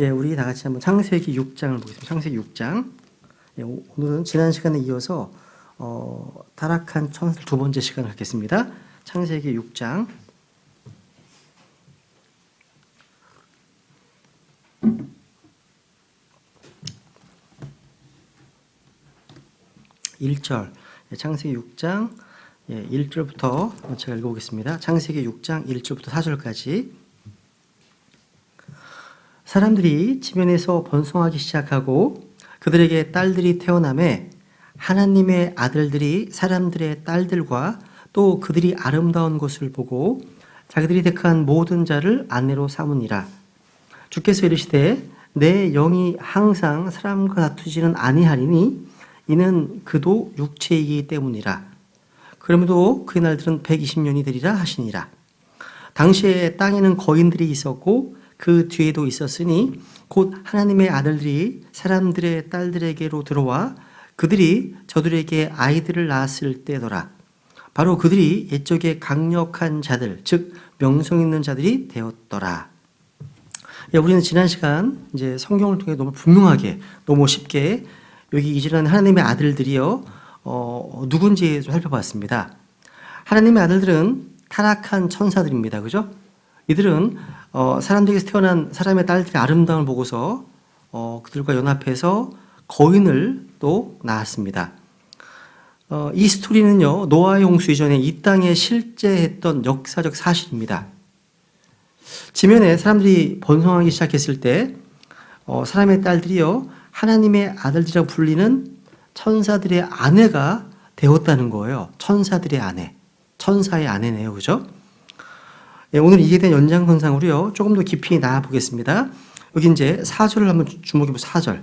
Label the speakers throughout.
Speaker 1: 예, 우리 다 같이 한번 창세기 6장을 보겠습니다. 창세기 6장. 예, 오늘은 지난 시간에 이어서 타락한 천사들 두 번째 시간을 갖겠습니다. 창세기 6장. (1절) 창세기 6장 1절부터 제가 읽어보겠습니다. 창세기 6장 1절부터 4절까지. 사람들이 지면에서 번성하기 시작하고 그들에게 딸들이 태어나매 하나님의 아들들이 사람들의 딸들과 또 그들이 아름다운 것을 보고 자기들이 택한 모든 자를 아내로 삼으니라. 주께서 이르시되 내 영이 항상 사람과 다투지는 아니하리니 이는 그도 육체이기 때문이라. 그러므로 그의 날들은 120년이 되리라 하시니라. 당시에 땅에는 거인들이 있었고 그 뒤에도 있었으니 곧 하나님의 아들들이 사람들의 딸들에게로 들어와 그들이 저들에게 아이들을 낳았을 때더라. 바로 그들이 옛적에 강력한 자들, 즉 명성 있는 자들이 되었더라. 우리는 지난 시간 이제 성경을 통해 너무 분명하게, 너무 쉽게 여기 이제는 하나님의 아들들이요 누군지 좀 살펴봤습니다. 하나님의 아들들은 타락한 천사들입니다. 그죠? 이들은 사람들에게서 태어난 사람의 딸들의 아름다움을 보고서 그들과 연합해서 거인을 또 낳았습니다. 이 스토리는요 노아의 홍수 이전에 이 땅에 실제했던 역사적 사실입니다. 지면에 사람들이 번성하기 시작했을 때 사람의 딸들이요 하나님의 아들들이라고 불리는 천사들의 아내가 되었다는 거예요. 천사들의 아내, 천사의 아내네요, 그죠? 오늘 이에 대한 연장선상으로요 조금 더 깊이 나아 보겠습니다. 여기 이제 4절을 한번 주목해 보세요. 4절.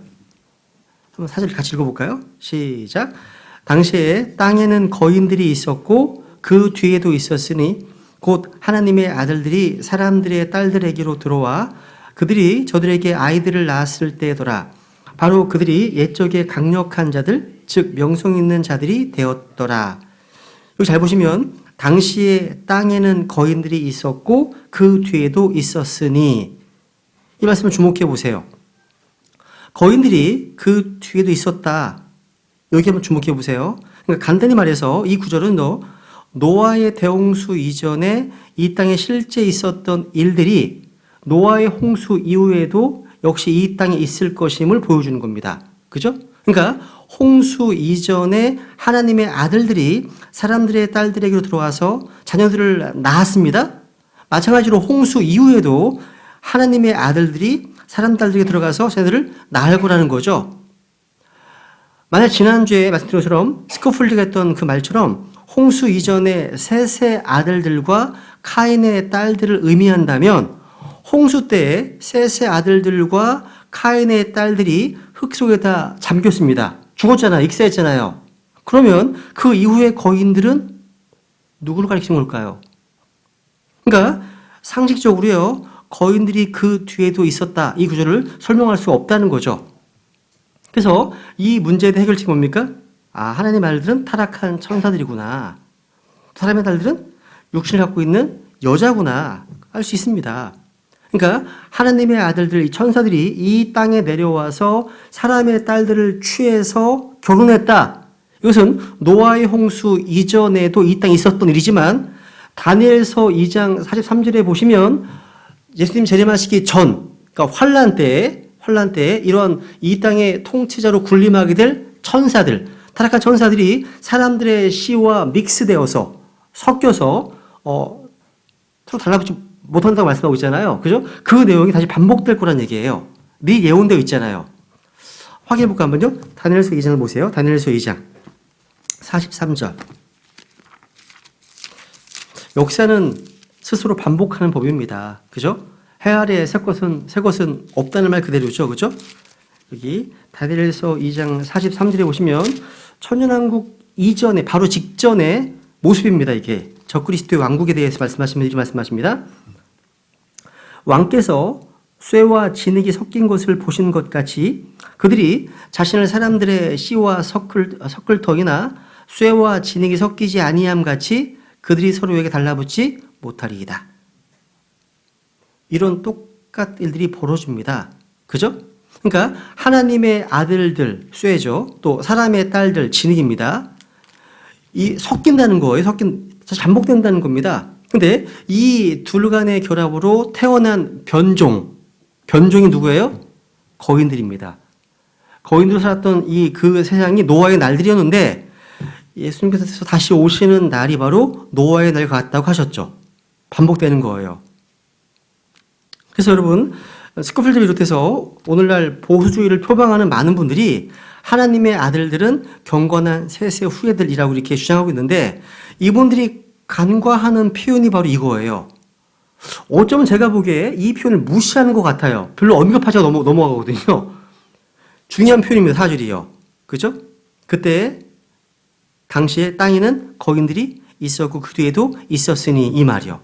Speaker 1: 한번 4절 같이 읽어볼까요? 시작. 당시에 땅에는 거인들이 있었고 그 뒤에도 있었으니 곧 하나님의 아들들이 사람들의 딸들에게로 들어와 그들이 저들에게 아이들을 낳았을 때더라. 바로 그들이 옛적에 강력한 자들, 즉 명성 있는 자들이 되었더라. 여기 잘 보시면 당시에 땅에는 거인들이 있었고 그 뒤에도 있었으니, 이 말씀을 주목해 보세요. 거인들이 그 뒤에도 있었다. 여기 한번 주목해 보세요. 그러니까 간단히 말해서 이 구절은 노아의 대홍수 이전에 이 땅에 실제 있었던 일들이 노아의 홍수 이후에도 역시 이 땅에 있을 것임을 보여주는 겁니다. 그죠? 그러니까 홍수 이전에 하나님의 아들들이 사람들의 딸들에게로 들어와서 자녀들을 낳았습니다. 마찬가지로 홍수 이후에도 하나님의 아들들이 사람 딸들에게 들어가서 자녀들을 낳을 거라는 거죠. 만약 지난주에 말씀드린 것처럼 스코필드가 했던 그 말처럼 홍수 이전에 셋의 아들들과 카인의 딸들을 의미한다면 홍수 때에 셋의 아들들과 카인의 딸들이 흙 속에 다 잠겼습니다. 죽었잖아요. 익사했잖아요. 그러면 그 이후의 거인들은 누구를 가리키는 걸까요? 그러니까 상식적으로요. 거인들이 그 뒤에도 있었다. 이 구절을 설명할 수 없다는 거죠. 그래서 이 문제에 대한 해결책이 뭡니까? 하나님의 아들들은 타락한 천사들이구나. 사람의 딸들은 육신을 갖고 있는 여자구나. 알 수 있습니다. 그러니까 하나님의 아들들, 이 천사들이 이 땅에 내려와서 사람의 딸들을 취해서 결혼했다. 이것은 노아의 홍수 이전에도 이 땅에 있었던 일이지만 다니엘서 2장 43절에 보시면 예수님 재림하시기 전, 그러니까 환란 때에 이런 이 땅의 통치자로 군림하게 될 천사들, 타락한 천사들이 사람들의 씨와 믹스되어서 섞여서 서로 달라붙지 못한다고 말씀하고 있잖아요. 그죠? 그 내용이 다시 반복될 거란 얘기예요. 미리 예언되어 있잖아요. 확인해 볼까 한번요. 다니엘서 2장을 보세요. 다니엘서 2장 43절. 역사는 스스로 반복하는 법입니다. 그죠? 해 아래에 새 것은 없다는 말 그대로죠. 그죠? 여기 다니엘서 2장 43절에 보시면 천년왕국 이전에 바로 직전의 모습입니다. 이게 적그리스도의 왕국에 대해서 말씀하시면 이렇게 말씀하십니다. 왕께서 쇠와 진흙이 섞인 것을 보신 것 같이 그들이 자신을 사람들의 씨와 섞을 터이나 쇠와 진흙이 섞이지 아니함 같이 그들이 서로에게 달라붙지 못하리이다. 이런 똑같은 일들이 벌어집니다. 그죠? 그러니까 하나님의 아들들 쇠죠. 또 사람의 딸들 진흙입니다. 이 섞인다는 거예요. 반복된다는 겁니다. 근데 이 둘 간의 결합으로 태어난 변종이 누구예요? 거인들입니다. 거인들 살았던 그 세상이 노아의 날들이었는데 예수님께서 다시 오시는 날이 바로 노아의 날 같다고 하셨죠. 반복되는 거예요. 그래서 여러분, 스코필드 비롯해서 오늘날 보수주의를 표방하는 많은 분들이 하나님의 아들들은 경건한 셋의 후예들이라고 이렇게 주장하고 있는데 이분들이 간과하는 표현이 바로 이거예요. 어쩌면 제가 보기에 이 표현을 무시하는 것 같아요. 별로 언급하지 않고 넘어가거든요. 중요한 표현입니다. 사실이요. 그죠? 그때 당시에 땅에는 거인들이 있었고 그 뒤에도 있었으니 이 말이요.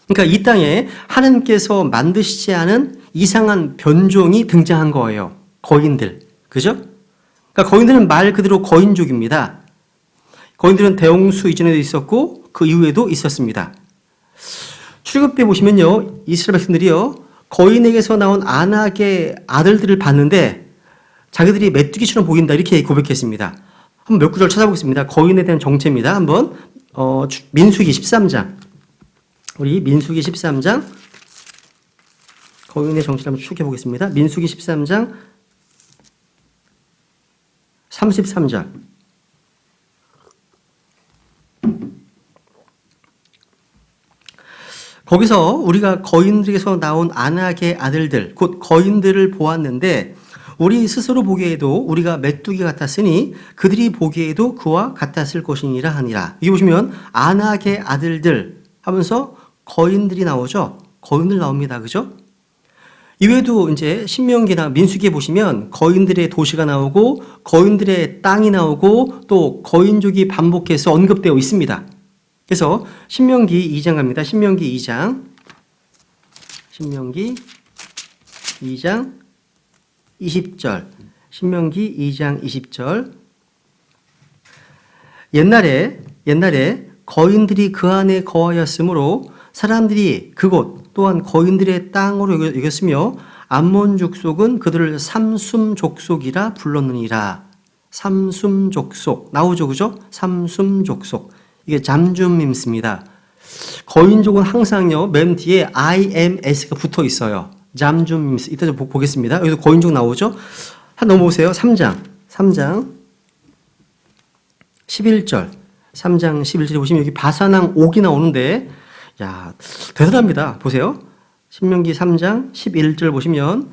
Speaker 1: 그러니까 이 땅에 하나님께서 만드시지 않은 이상한 변종이 등장한 거예요. 거인들. 그죠? 그러니까 거인들은 말 그대로 거인족입니다. 거인들은 대홍수 이전에도 있었고 그 이후에도 있었습니다. 출애굽기에 보시면요. 이스라엘 백성들이요. 거인에게서 나온 아낙의 아들들을 봤는데 자기들이 메뚜기처럼 보인다 이렇게 고백했습니다. 한번 몇 구절 찾아보겠습니다. 거인에 대한 정체입니다. 한번 민수기 13장. 우리 민수기 13장 거인의 정체를 한번 추격해 보겠습니다. 민수기 13장 33절. 거기서 우리가 거인들에게서 나온 아낙의 아들들, 곧 거인들을 보았는데 우리 스스로 보기에도 우리가 메뚜기 같았으니 그들이 보기에도 그와 같았을 것이니라 하니라. 여기 보시면 아낙의 아들들 하면서 거인들이 나오죠. 거인들 나옵니다. 그죠? 이외에도 이제 신명기나 민수기에 보시면 거인들의 도시가 나오고 거인들의 땅이 나오고 또 거인족이 반복해서 언급되어 있습니다. 그래서 신명기 2장 갑니다. 신명기 2장 20절. 신명기 2장 20절. 옛날에 거인들이 그 안에 거하였으므로 사람들이 그곳 또한 거인들의 땅으로 여겼으며 암몬 족속은 그들을 삼숨 족속이라 불렀느니라. 삼숨 족속 나오죠, 그죠? 삼숨 족속. 이게 잠줌임스입니다. 거인족은 항상요 맨 뒤에 IMS가 붙어 있어요. 잠줌임스. 이따 좀 보겠습니다. 여기서 거인족 나오죠? 한 넘어오세요. 3장 11절. 3장 11절에 보시면 여기 바사왕 옥이 나오는데 야 대단합니다. 보세요. 신명기 3장 11절 보시면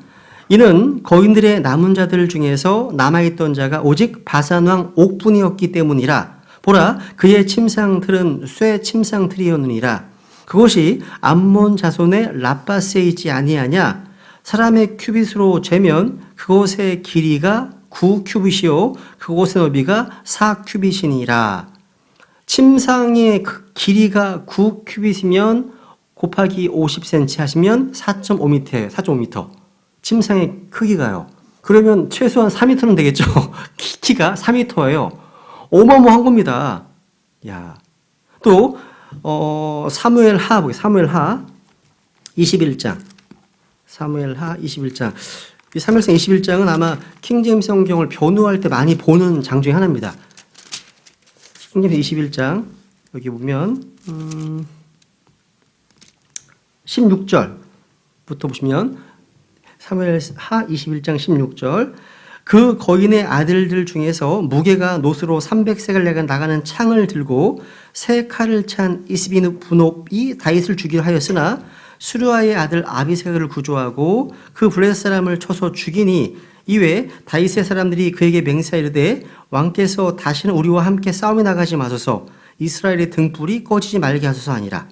Speaker 1: 이는 거인들의 남은 자들 중에서 남아있던 자가 오직 바산왕 옥뿐이었기 때문이라. 보라 그의 침상틀은 쇠 침상틀이었느니라. 그것이 암몬 자손의 라빠스에 있지 아니하냐. 사람의 큐빗으로 재면 그것의 길이가 9큐빗이요 그곳의 너비가 4큐빗이니라. 침상의 길이가 9큐빗이면 곱하기 50cm 하시면 4.5m예요. 4.5m. 침상의 크기가요. 그러면 최소한 4m는 되겠죠. 키가 4m예요. 어마어마한 겁니다. 야. 또 사무엘하 21장. 사무엘하 21장. 이 사무엘상 21장은 아마 킹제임스 성경을 변호할 때 많이 보는 장 중에 하나입니다. 킹제임스 21장 여기 보면 16절부터 보시면 사무엘하 21장 16절 그 거인의 아들들 중에서 무게가 노스로 300세겔 나가는 창을 들고 세 칼을 찬 이스비누브놉이 다윗을 죽이려 하였으나 수르아의 아들 아비새를 구조하고 그 블레셋 사람을 쳐서 죽이니 이외에 다윗의 사람들이 그에게 맹세하이르되 왕께서 다시는 우리와 함께 싸움에 나가지 마소서 이스라엘의 등불이 꺼지지 말게 하소서 하니라.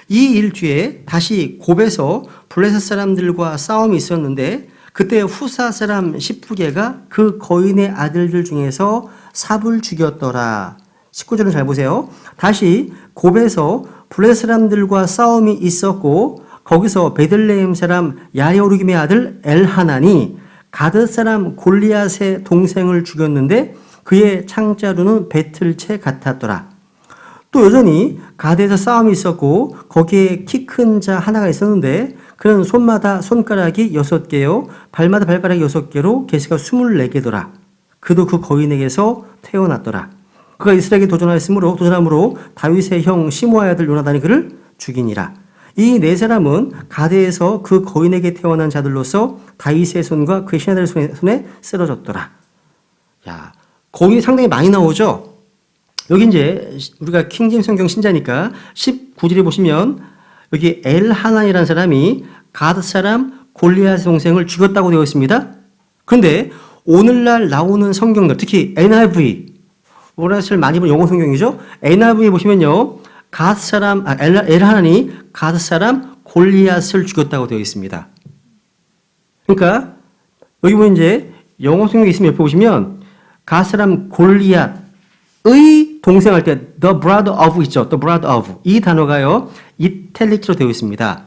Speaker 1: 이 일 뒤에 다시 곱에서 블레셋 사람들과 싸움이 있었는데 그때 후사 사람 10부개가 그 거인의 아들들 중에서 삽을 죽였더라. 19절을 잘 보세요. 다시 곱에서 블레셋 사람들과 싸움이 있었고 거기서 베들레헴 사람 야여루김의 아들 엘하난이 가드 사람 골리앗의 동생을 죽였는데 그의 창자루는 배틀채 같았더라. 또 여전히 가드에서 싸움이 있었고 거기에 키 큰 자 하나가 있었는데 그는 손마다 손가락이 6개요 발마다 발가락이 6개로 개수가 24개더라. 그도 그 거인에게서 태어났더라. 그가 이스라엘에게 도전함으로 다윗의 형 시므아의 아들 요나단이 그를 죽이니라. 이 네 사람은 가드에서 그 거인에게 태어난 자들로서 다윗의 손과 그의 신하들의 손에 쓰러졌더라. 야, 거인이 상당히 많이 나오죠? 여기 이제 우리가 킹제임스 성경 신자니까 19절에 보시면 여기 엘하난이라는 사람이 가드 사람 골리앗의 동생을 죽였다고 되어 있습니다. 그런데 오늘날 나오는 성경들, 특히 NIV, 오라슬 많이 본 영어 성경이죠. NIV에 보시면요, 가드 사람, 엘하난이 가드 사람 골리앗을 죽였다고 되어 있습니다. 그러니까 여기 보면 이제 영어 성경에 있으면 옆에 보시면 가드 사람 골리앗의 동생 할 때 the brother of 있죠. the brother of 이 단어가요 이탈릭으로 되어 있습니다.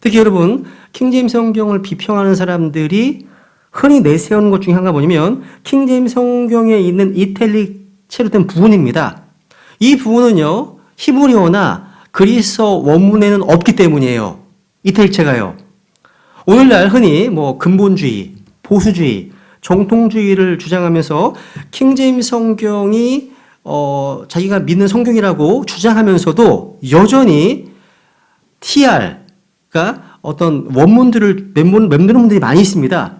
Speaker 1: 특히 여러분 킹제임스 성경을 비평하는 사람들이 흔히 내세우는 것 중에 하나가 뭐냐면 킹제임스 성경에 있는 이탈릭체로 된 부분입니다. 이 부분은요 히브리어나 그리스어 원문에는 없기 때문이에요. 이탈릭체가요. 오늘날 흔히 뭐 근본주의, 보수주의, 정통주의를 주장하면서 킹제임스 성경이 자기가 믿는 성경이라고 주장하면서도 여전히 TR가 어떤 원문들을 맴도는 분들이 많이 있습니다.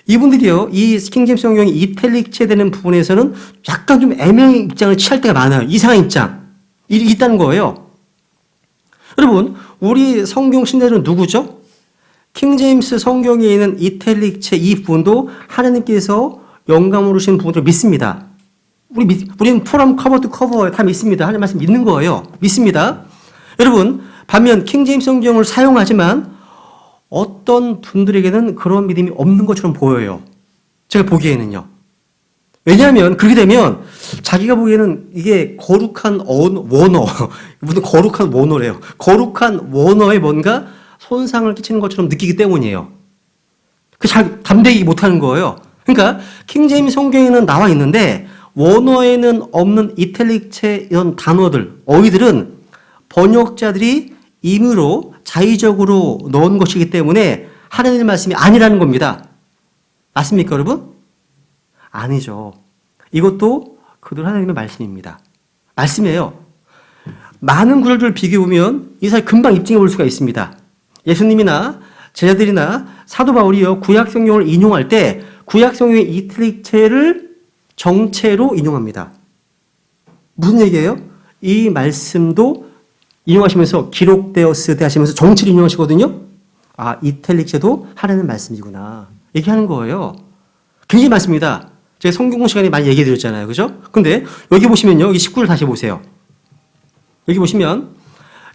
Speaker 1: 이분들이요, 이 킹제임스 성경이 이탈릭체 되는 부분에서는 약간 좀 애매한 입장을 취할 때가 많아요. 이상한 입장. 있다는 거예요. 여러분, 우리 성경 신자들은 누구죠? 킹제임스 성경에 있는 이탈릭체 이 부분도 하나님께서 영감으로 주신 부분을 믿습니다. 우리는 from cover to cover 다 믿습니다. 하나님 말씀 믿는 거예요. 믿습니다. 여러분, 반면 킹제임스 성경을 사용하지만 어떤 분들에게는 그런 믿음이 없는 것처럼 보여요. 제가 보기에는요. 왜냐하면 그렇게 되면 자기가 보기에는 이게 거룩한 원어, 무슨 거룩한 원어래요. 거룩한 원어에 뭔가 손상을 끼치는 것처럼 느끼기 때문이에요. 잘 담대히 못하는 거예요. 그러니까 킹제임스 성경에는 나와 있는데 원어에는 없는 이탈릭체 이런 단어들, 어휘들은 번역자들이 임의로 자의적으로 넣은 것이기 때문에 하나님의 말씀이 아니라는 겁니다. 맞습니까, 여러분? 아니죠. 이것도 그들 하나님의 말씀입니다. 말씀이에요. 많은 구절들을 비교해보면 이 사실 금방 입증해 볼 수가 있습니다. 예수님이나 제자들이나 사도 바울이요 구약 성경을 인용할 때 구약 성경의 이탈릭체를 정체로 인용합니다. 무슨 얘기예요? 이 말씀도 인용하시면서 기록되었으되 하시면서 정체를 인용하시거든요. 아, 이탈릭체도 하나님의 말씀이구나. 얘기하는 거예요. 굉장히 많습니다. 제가 성경 시간에 많이 얘기해 드렸잖아요. 그죠? 근데 여기 보시면요. 여기 19절 다시 보세요. 여기 보시면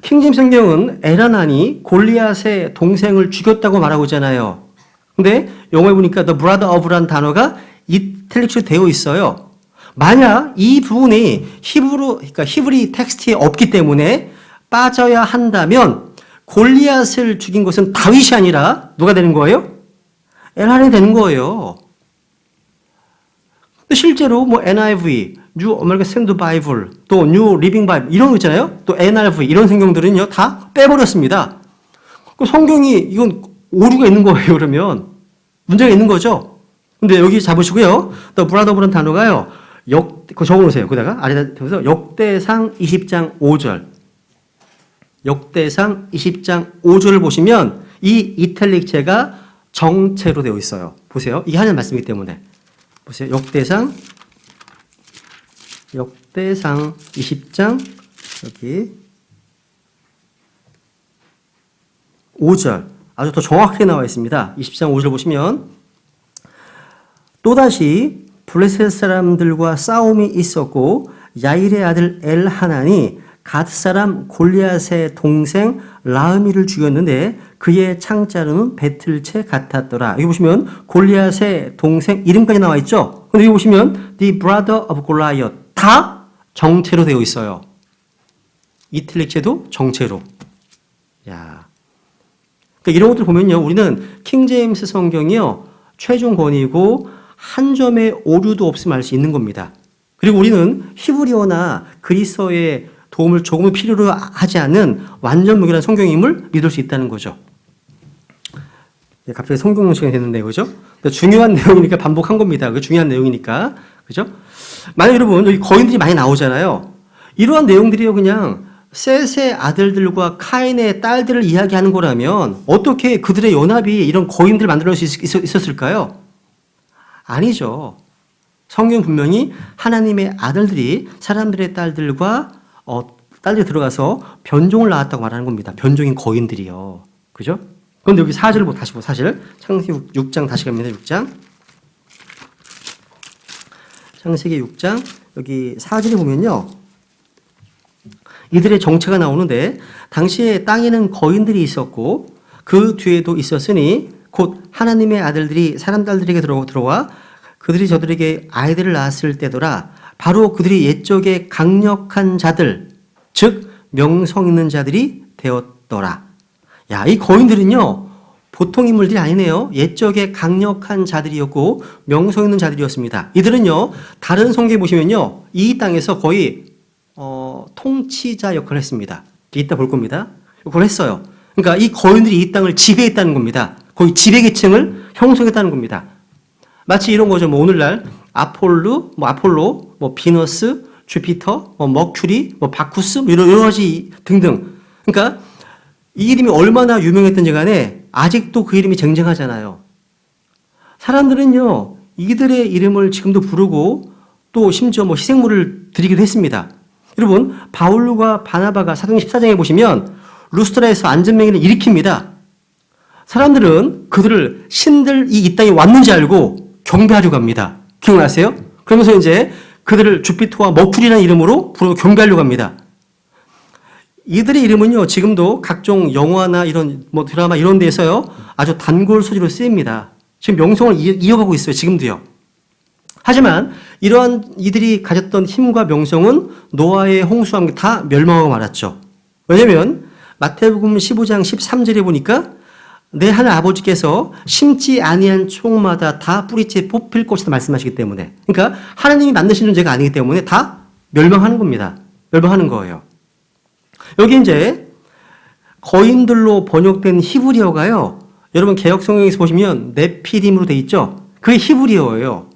Speaker 1: 킹제임스 성경은 엘하난이 골리앗의 동생을 죽였다고 말하고 있잖아요. 근데 영어에 보니까 the brother of라는 단어가 이탈릭으로 되어 있어요. 만약 이 부분이 그러니까 히브리 텍스트에 없기 때문에 빠져야 한다면 골리앗을 죽인 것은 다윗이 아니라 누가 되는 거예요? 엘하난이 되는 거예요. 실제로 뭐 NIV, New American Standard Bible, 또 New Living Bible 이런 거 있잖아요. 또 NRV 이런 성경들은요 다 빼버렸습니다. 성경이 이건 오류가 있는 거예요. 그러면 문제가 있는 거죠. 근데 여기 잡으시고요. 또 브라더브라는 단어가요. 그거 적어놓으세요. 거기다가 아래다 대서 역대상 20장 5절. 역대상 20장 5절을 보시면 이 이탈릭체가 정체로 되어 있어요. 보세요. 이게 하나님 말씀이기 때문에. 보세요. 역대상 20장 여기 5절 아주 더 정확하게 나와 있습니다. 20장 5절 보시면 또다시 블레셋 사람들과 싸움이 있었고 야일의 아들 엘하난이 가드 사람 골리앗의 동생 라흐미를 죽였는데 그의 창자루는 배틀채 같았더라. 여기 보시면 골리앗의 동생 이름까지 나와 있죠. 근데 여기 보시면 the brother of Goliath 다 정체로 되어 있어요. 이탈릭체도 정체로. 야, 그러니까 이런 것들 보면요, 우리는 킹제임스 성경이요 최종 권위고 한 점의 오류도 없음 알 수 있는 겁니다. 그리고 우리는 히브리어나 그리스어의 도움을 조금은 필요로 하지 않는 완전 무결한 성경임을 믿을 수 있다는 거죠. 갑자기 성경 시간이 됐는데, 그죠? 중요한 내용이니까 반복한 겁니다. 그 중요한 내용이니까. 그죠? 만약 여러분, 여기 거인들이 많이 나오잖아요. 이러한 내용들이요, 그냥 셋의 아들들과 카인의 딸들을 이야기하는 거라면 어떻게 그들의 연합이 이런 거인들을 만들어낼 수 있었을까요? 아니죠. 성경 분명히 하나님의 아들들이 사람들의 딸들과 딸들이 들어가서 변종을 낳았다고 말하는 겁니다. 변종인 거인들이요. 그죠? 그런데 여기 4절을 다시 보고 사실 창세기 6장 다시 갑니다. 6장. 창세기 6장 여기 4절에 보면요. 이들의 정체가 나오는데 당시에 땅에는 거인들이 있었고 그 뒤에도 있었으니 곧 하나님의 아들들이 사람 딸들에게 들어와 그들이 저들에게 아이들을 낳았을 때더라. 바로 그들이 옛적에 강력한 자들 즉 명성 있는 자들이 되었더라. 야, 이 거인들은요 보통 인물들이 아니네요. 옛적에 강력한 자들이었고 명성 있는 자들이었습니다. 이들은요 다른 성경에 보시면요 이 땅에서 거의 통치자 역할을 했습니다. 이따 볼 겁니다. 그걸 했어요. 그러니까 이 거인들이 이 땅을 지배했다는 겁니다. 거의 지배계층을 형성했다는 겁니다. 마치 이런 거죠. 뭐 오늘날 아폴로, 비너스, 주피터, 머큐리, 바쿠스 여러 가지 등등. 그러니까 이 이름이 얼마나 유명했던지 간에 아직도 그 이름이 쟁쟁하잖아요. 사람들은요 이들의 이름을 지금도 부르고 또 심지어 희생물을 드리기도 했습니다. 여러분 바울과 바나바가 사도행전 14장에 보시면 루스트라에서 안전명예를 일으킵니다. 사람들은 그들을 신들이 이 땅에 왔는지 알고 경배하려고 합니다. 기억나세요? 그러면서 이제 그들을 주피터와 머큐리라는 이름으로 부르고 경배하려고 합니다. 이들의 이름은요 지금도 각종 영화나 이런 드라마 이런 데서요 아주 단골 소지로 쓰입니다. 지금 명성을 이어가고 있어요. 지금도요. 하지만 이러한 이들이 가졌던 힘과 명성은 노아의 홍수와 함께 다 멸망하고 말았죠. 왜냐하면 마태복음 15장 13절에 보니까 내 하늘 아버지께서 심지 아니한 총마다 다 뿌리째 뽑힐 것이다 말씀하시기 때문에, 그러니까 하나님이 만드시는 죄가 아니기 때문에 다 멸망하는 겁니다. 멸망하는 거예요. 여기 이제 거인들로 번역된 히브리어가요. 여러분 개역 성경에서 보시면 네피림으로 돼 있죠. 그게 히브리어예요.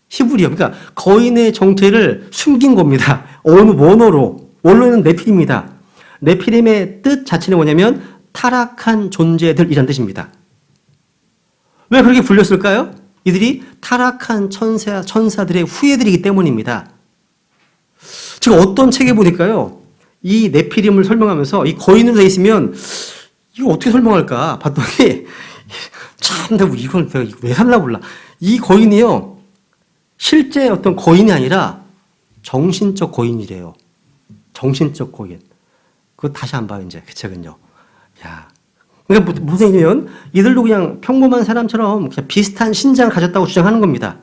Speaker 1: 히브리어. 그러니까 거인의 정체를 숨긴 겁니다. 어느 원어는 네피림입니다. 네피림의 뜻 자체는 뭐냐면 타락한 존재들이란 뜻입니다. 왜 그렇게 불렸을까요? 이들이 타락한 천사들의 후예들이기 때문입니다. 제가 어떤 책에 보니까요. 이 네피림을 설명하면서 이 거인으로 되어 있으면 이거 어떻게 설명할까 봤더니 참 내가 이걸 내가 왜 살라 몰라. 이 거인이요. 실제 어떤 거인이 아니라 정신적 거인이래요. 정신적 거인. 그거 다시 안 봐요, 이제. 그 책은요. 야. 그러니까 무슨 얘기냐면 이들도 그냥 평범한 사람처럼 그냥 비슷한 신장을 가졌다고 주장하는 겁니다.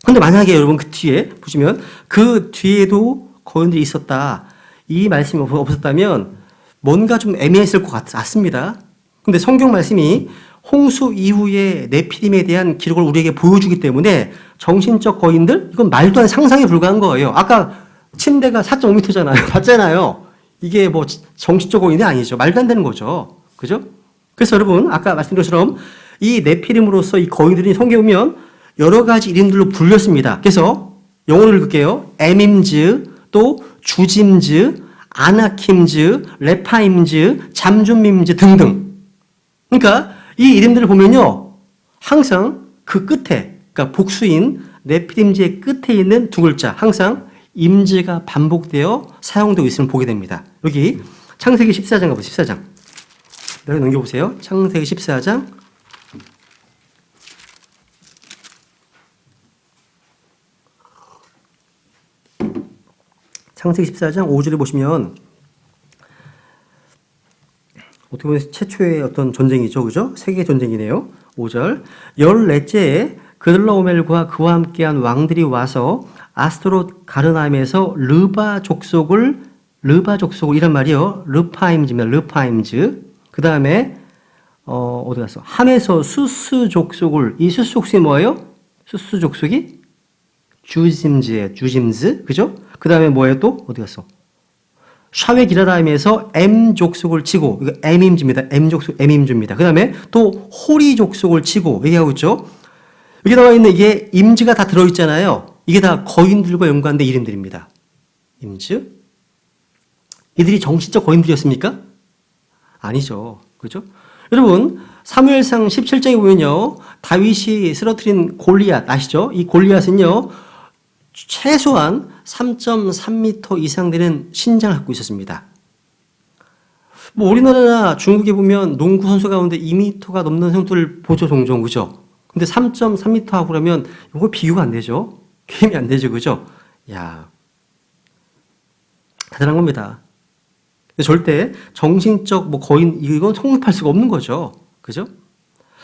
Speaker 1: 근데 만약에 여러분 그 뒤에 보시면 그 뒤에도 거인들이 있었다. 이 말씀이 없었다면 뭔가 좀 애매했을 것 같습니다. 근데 성경 말씀이 홍수 이후의 네피림에 대한 기록을 우리에게 보여주기 때문에 정신적 거인들? 이건 말도 안 상상에 불과한 거예요. 아까 침대가 4.5m잖아요. 봤잖아요. 이게 정신적 거인이 아니죠. 말도 안 되는 거죠. 그죠? 그래서 여러분, 아까 말씀드린 것처럼 이 네피림으로서 이 거인들이 성경에 보면 여러 가지 이름들로 불렸습니다. 그래서 영어로 읽을게요. 에밈즈, 또 주짐즈, 아나킴즈, 레파임즈, 잠줌밈즈 등등. 그러니까 이 이름들을 보면요. 항상 그 끝에, 그러니까 복수인 네피림즈의 끝에 있는 두 글자, 항상 임즈가 반복되어 사용되고 있음을 보게 됩니다. 여기 창세기 14장 가보세요. 14장. 내가 넘겨보세요. 창세기 14장. 창세기 14장 5절에 보시면 어떻게 보면 최초의 어떤 전쟁이죠. 그죠? 세계 전쟁이네요. 5절. 14째에 그들라오멜과 그와 함께한 왕들이 와서 아스트롯 가르나임에서 르바 족속을 이란 말이요. 르파임즈. 그 다음에 어디 갔어? 함에서 수스 족속을, 이 수스 족속이 뭐예요? 수스 족속이 주짐즈. 그죠? 그 다음에 뭐예요 또? 어디 갔어? 샤웨기라다임에서 M 족속을 치고, 이거 M임주입니다. M 족속, M임주입니다. 그 다음에 또 호리 족속을 치고 얘기하고 있죠. 여기 나와 있는 이게 임즈가 다 들어있잖아요. 이게 다 거인들과 연관된 이름들입니다. 임즈? 이들이 정신적 거인들이었습니까? 아니죠. 그죠? 여러분, 사무엘상 17장에 보면요. 다윗이 쓰러뜨린 골리앗 아시죠? 이 골리앗은요. 최소한 3.3m 이상 되는 신장을 갖고 있었습니다. 뭐 우리나라나 중국에 보면 농구 선수 가운데 2m가 넘는 선수들 보죠, 종종. 그죠? 근데 3.3m 하고 그러면 이거 비교가 안 되죠? 게임이 안 되죠. 그죠? 야, 대단한 겁니다. 절대 정신적 뭐 거인 이건 성립할 수가 없는 거죠. 그죠?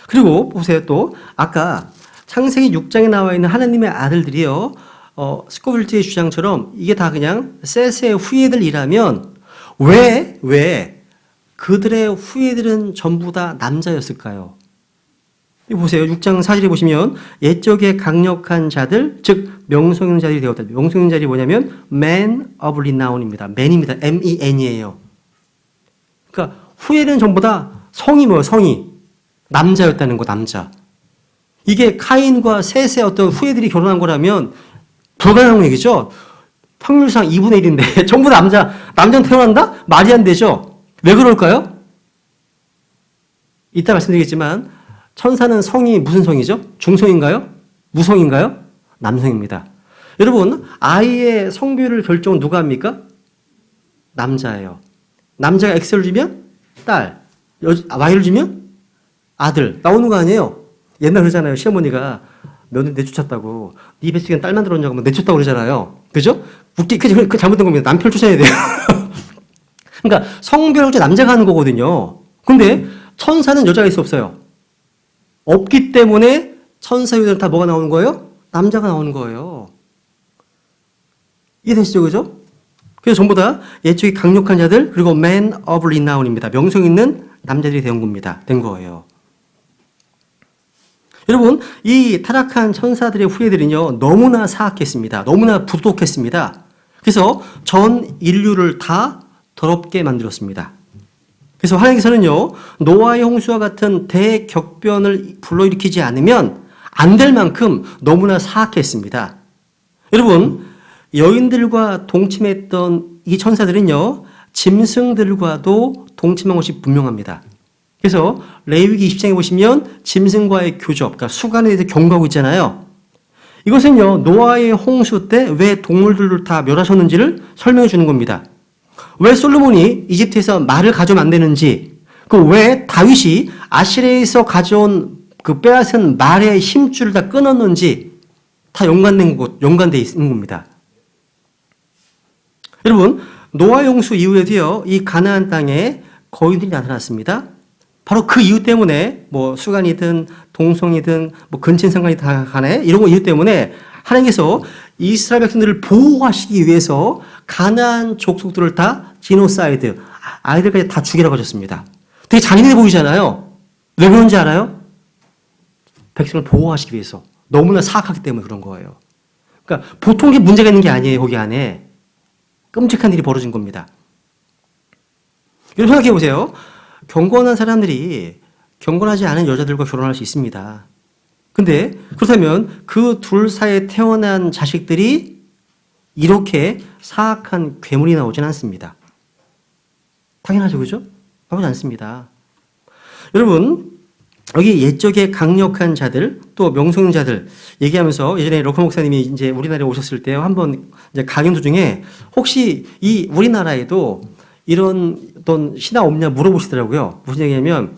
Speaker 1: 그리고 보세요. 또 아까 창세기 6장에 나와 있는 하나님의 아들들이요. 스코빌트의 주장처럼 이게 다 그냥 셋의 후예들이라면 왜 그들의 후예들은 전부 다 남자였을까요? 보세요. 6장 4절에 보시면 옛적의 강력한 자들, 즉 명성 있는 자들이 되었다. 명성 있는 자들이 뭐냐면 man of renown입니다. man입니다. men이에요. 그러니까 후예는 전부 다 성이 뭐예요? 성이 남자였다는 거, 남자. 이게 카인과 셋의 어떤 후예들이 결혼한 거라면 불가능한 얘기죠. 확률상 2분의 1인데 전부 남자는 태어난다? 말이 안 되죠. 왜 그럴까요? 이따 말씀드리겠지만 천사는 성이 무슨 성이죠? 중성인가요? 무성인가요? 남성입니다. 여러분, 아이의 성별을 결정은 누가 합니까? 남자예요. 남자가 X를 주면 딸, Y를 주면 아들. 나오는 거 아니에요? 옛날 그러잖아요. 시어머니가 며느리 내쫓았다고. 네 뱃속에 딸만 들었냐고 내쫓다고 그러잖아요. 그죠? 그 잘못된 겁니다. 남편을 쫓아야 돼요. 그러니까 성별을 남자가 하는 거거든요. 근데 천사는 여자가 있어 없어요? 없기 때문에 천사들은 다 뭐가 나오는 거예요? 남자가 나오는 거예요. 이해되시죠? 그죠? 그래서 전부 다 옛적의 강력한 자들 그리고 man of renown입니다. 명성 있는 남자들이 된 거예요. 여러분, 이 타락한 천사들의 후예들은요, 너무나 사악했습니다. 너무나 부독했습니다. 그래서 전 인류를 다 더럽게 만들었습니다. 그래서 하나님께서는요, 노아의 홍수와 같은 대격변을 불러일으키지 않으면 안 될 만큼 너무나 사악했습니다. 여러분, 여인들과 동침했던 이 천사들은요, 짐승들과도 동침한 것이 분명합니다. 그래서 레위기 20장에 보시면 짐승과의 교접, 그러니까 수간에 대해서 경고하고 있잖아요. 이것은요, 노아의 홍수 때 왜 동물들을 다 멸하셨는지를 설명해 주는 겁니다. 왜 솔로몬이 이집트에서 말을 가져오면 안 되는지, 왜 다윗이 아시리에서 가져온 그 빼앗은 말의 힘줄을 다 끊었는지 다 연관되어 있는 겁니다. 여러분, 노아 홍수 이후에도요, 이 가나안 땅에 거인들이 나타났습니다. 바로 그 이유 때문에 뭐 수간이든 동성이든 뭐 근친상간이 다 간에 이런 이유 때문에 하나님께서 이스라엘 백성들을 보호하시기 위해서 가나안 족속들을 다 지노사이드, 아이들까지 다 죽이라고 하셨습니다. 되게 잔인해 보이잖아요. 왜 그런지 알아요? 백성을 보호하시기 위해서. 너무나 사악하기 때문에 그런 거예요. 그러니까 보통 게 문제가 있는 게 아니에요. 거기 안에. 끔찍한 일이 벌어진 겁니다. 여러분 생각해 보세요. 경건한 사람들이 경건하지 않은 여자들과 결혼할 수 있습니다. 근데 그렇다면 그 둘 사이에 태어난 자식들이 이렇게 사악한 괴물이 나오진 않습니다. 당연하죠. 그죠? 나오지 않습니다. 여러분, 여기 옛적의 강력한 자들, 또 명성 있는 자들 얘기하면서 예전에 러커 목사님이 이제 우리나라에 오셨을 때 한번 이제 강연 도중에 혹시 이 우리나라에도 이런 어떤 신화 없냐 물어보시더라고요. 무슨 얘기냐면,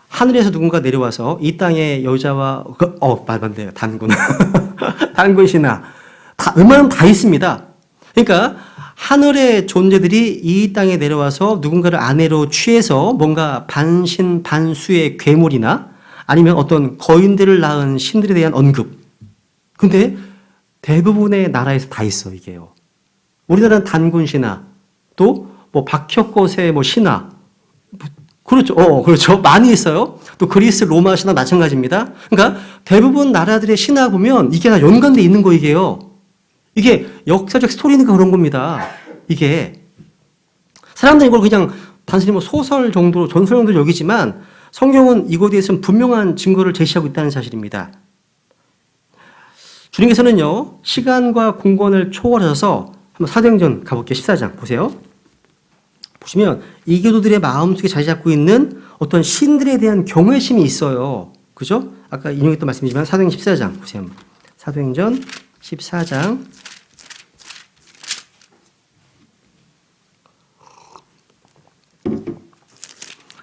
Speaker 1: 하늘에서 누군가 내려와서 이 땅의 여자와, 맞네요. 단군. 단군 신화. 웬만하면 다 있습니다. 그러니까 하늘의 존재들이 이 땅에 내려와서 누군가를 아내로 취해서 뭔가 반신 반수의 괴물이나 아니면 어떤 거인들을 낳은 신들에 대한 언급. 근데 대부분의 나라에서 다 있어, 이게요. 우리나라는 단군 신화, 또 뭐 박혁거세 뭐 신화. 그렇죠. 그렇죠. 많이 있어요. 또 그리스 로마 신화 마찬가지입니다. 그러니까 대부분 나라들의 신화 보면 이게 다 연관돼 있는 거, 이게요. 이게 역사적 스토리니까 그런 겁니다. 이게. 사람들은 이걸 그냥 단순히 뭐 소설 정도로, 전설 정도로 여기지만 성경은 이거에 대해서는 분명한 증거를 제시하고 있다는 사실입니다. 주님께서는요, 시간과 공간을 초월하셔서 한번 사도행전 가볼게요. 14장 보세요. 보시면 이교도들의 마음속에 자리 잡고 있는 어떤 신들에 대한 경외심이 있어요. 그죠? 아까 인용했던 말씀이지만 사도행전 14장 보세요. 사도행전 14장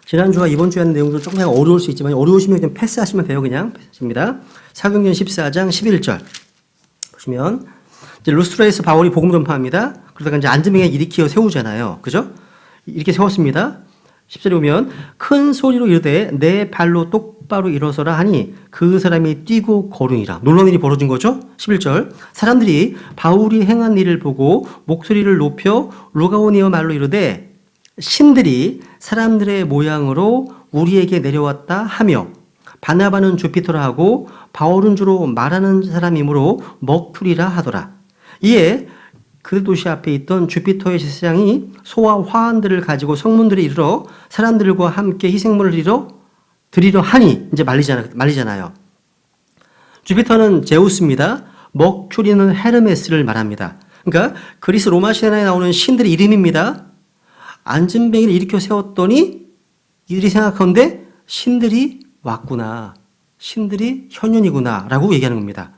Speaker 1: 지난주와 이번 주에 하는 내용도 조금 어려울 수 있지만 어려우시면 그냥 패스하시면 돼요. 그냥 패스입니다. 사도행전 14장 11절 보시면 이제 루스트라에서 바울이 복음 전파합니다. 그러다가 이제 안전병에 일으켜 세우잖아요. 그죠? 이렇게 세웠습니다. 10절에 보면 큰 소리로 이르되 내 발로 똑바로 일어서라 하니 그 사람이 뛰고 걸으니라. 놀라운 일이 벌어진 거죠. 11절 사람들이 바울이 행한 일을 보고 목소리를 높여 루가오니어 말로 이르되 신들이 사람들의 모양으로 우리에게 내려왔다 하며 바나바는 주피터라 하고 바울은 주로 말하는 사람이므로 머큐리라 하더라. 이에 그 도시 앞에 있던 주피터의 제사장이 소와 화환들을 가지고 성문들에 이르러 사람들과 함께 희생물을 드리러 하니 이제 말리잖아요. 주피터는 제우스입니다. 머큐리는 헤르메스를 말합니다. 그러니까 그리스 로마 신화에 나오는 신들의 이름입니다. 안전뱅이를 일으켜 세웠더니 이들이 생각하는데 신들이 왔구나. 신들이 현현이구나 라고 얘기하는 겁니다.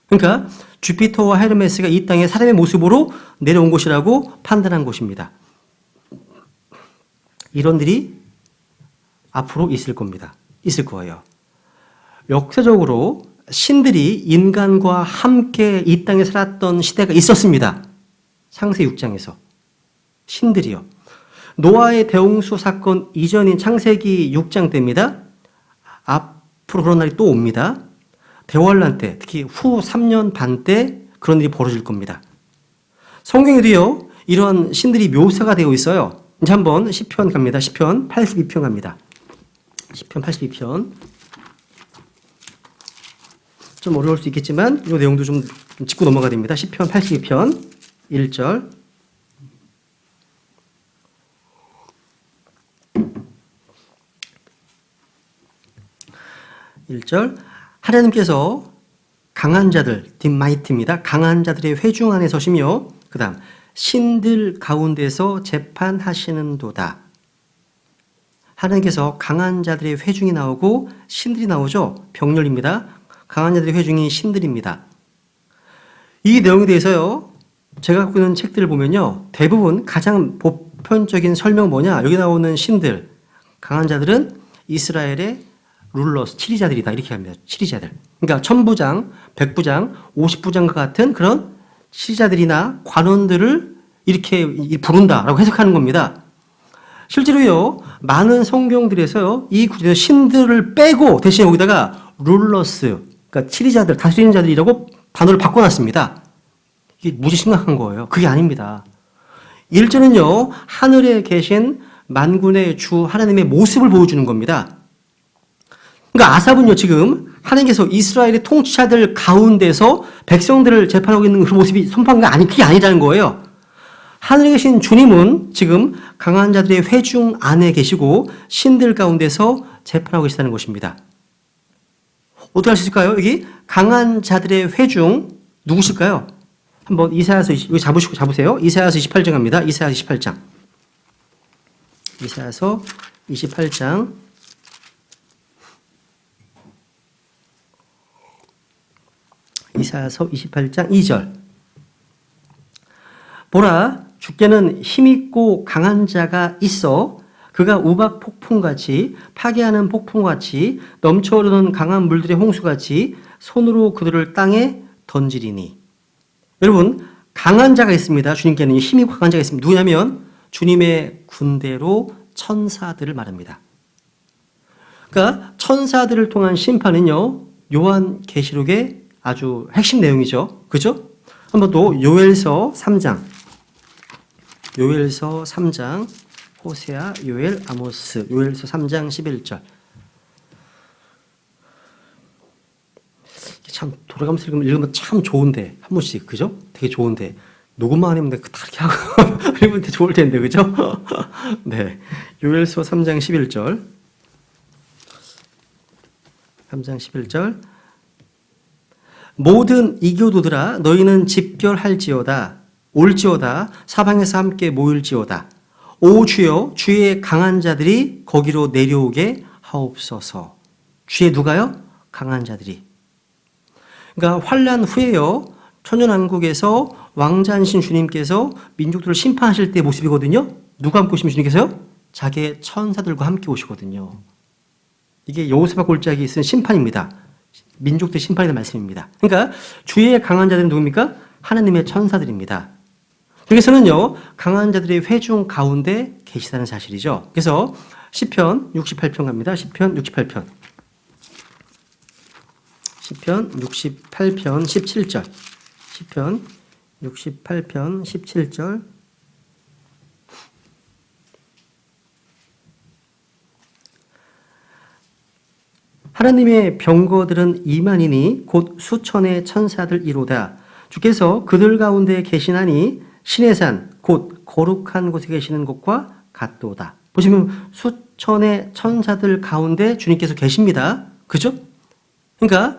Speaker 1: 그러니까 주피터와 헤르메스가 이 땅에 사람의 모습으로 내려온 곳이라고 판단한 곳입니다. 이런 일이 앞으로 있을 겁니다. 있을 거예요. 역사적으로 신들이 인간과 함께 이 땅에 살았던 시대가 있었습니다. 창세 6장에서. 신들이요. 노아의 대홍수 사건 이전인 창세기 6장 때입니다. 앞으로 그런 날이 또 옵니다. 대환란 때, 특히 후 3년 반 때 그런 일이 벌어질 겁니다. 성경에도요, 이런 신들이 묘사가 되어 있어요. 이제 한번 시편 갑니다. 시편 82편 갑니다. 시편 82편. 좀 어려울 수 있겠지만 이 내용도 좀 짚고 넘어가야 됩니다. 시편 82편 1절. 하나님께서 강한 자들, 딥마이트입니다. 강한 자들의 회중 안에 서시며 그 다음 신들 가운데서 재판하시는도다. 하나님께서 강한 자들의 회중이 나오고 신들이 나오죠. 병렬입니다. 강한 자들의 회중이 신들입니다. 이 내용에 대해서요, 제가 갖고 있는 책들을 보면요, 대부분 가장 보편적인 설명 뭐냐, 여기 나오는 신들, 강한 자들은 이스라엘의 룰러스, 치리자들이다. 이렇게 합니다. 치리자들. 그러니까 천부장, 백부장, 50부장과 같은 그런 치리자들이나 관원들을 이렇게 부른다라고 해석하는 겁니다. 실제로요, 많은 성경들에서요, 이 구절에서 신들을 빼고 대신 여기다가 룰러스, 그러니까 치리자들, 다스리는 자들이라고 단어를 바꿔놨습니다. 이게 무지 심각한 거예요. 그게 아닙니다. 1절은요, 하늘에 계신 만군의 주 하나님의 모습을 보여주는 겁니다. 그러니까 아삽은요, 지금 하나님께서 이스라엘의 통치자들 가운데서 백성들을 재판하고 있는 그 모습이 선포한 그게 아니라는 거예요. 하늘에 계신 주님은 지금 강한 자들의 회중 안에 계시고 신들 가운데서 재판하고 계시다는 것입니다. 어떻게 할 수 있을까요? 여기 강한 자들의 회중 누구실까요? 한번 이사야서 여기 잡으세요. 이사야서 28장 갑니다. 이사야서 28장. 이사야서 28장. 이사야서 28장 2절. 보라, 주께는 힘있고 강한 자가 있어 그가 우박 폭풍같이 파괴하는 폭풍같이 넘쳐흐르는 강한 물들의 홍수같이 손으로 그들을 땅에 던지리니. 여러분, 강한 자가 있습니다. 주님께는 힘있고 강한 자가 있습니다. 누구냐면 주님의 군대로 천사들을 말합니다. 그러니까 천사들을 통한 심판은요, 요한계시록의 아주 핵심 내용이죠. 그죠? 한번 또 요엘서 3장. 요엘서 3장. 호세아, 요엘, 아모스. 요엘서 3장 11절. 참 돌아가면서 읽으면 참 좋은데 한 번씩. 그죠? 되게 좋은데 녹음만 아니면 내가 그렇게 하고 그러면 좋을 텐데, 그죠? 네. 요엘서 3장 11절. 3장 11절. 모든 이교도들아 너희는 집결할지어다. 올지어다. 사방에서 함께 모일지어다. 오 주여 주의 강한 자들이 거기로 내려오게 하옵소서. 주의 누가요? 강한 자들이. 그러니까 환란 후에요. 천년왕국에서 왕자이신 주님께서 민족들을 심판하실 때 모습이거든요. 누가 함께 오시면 주님께서요? 자기의 천사들과 함께 오시거든요. 이게 여호사밧 골짜기에 있은 심판입니다. 민족들 심판이라는 말씀입니다. 그러니까 주의 강한 자들은 누굽니까? 하나님의 천사들입니다. 여기서는요, 강한 자들의 회중 가운데 계시다는 사실이죠. 그래서 시편 68편 갑니다. 시편 68편. 시편 68편 17절. 시편 68편 17절. 하나님의 병거들은 이만이니 곧 수천의 천사들이로다. 주께서 그들 가운데 계시나니 신의 산 곧 거룩한 곳에 계시는 곳과 같도다. 보시면 수천의 천사들 가운데 주님께서 계십니다. 그죠? 그러니까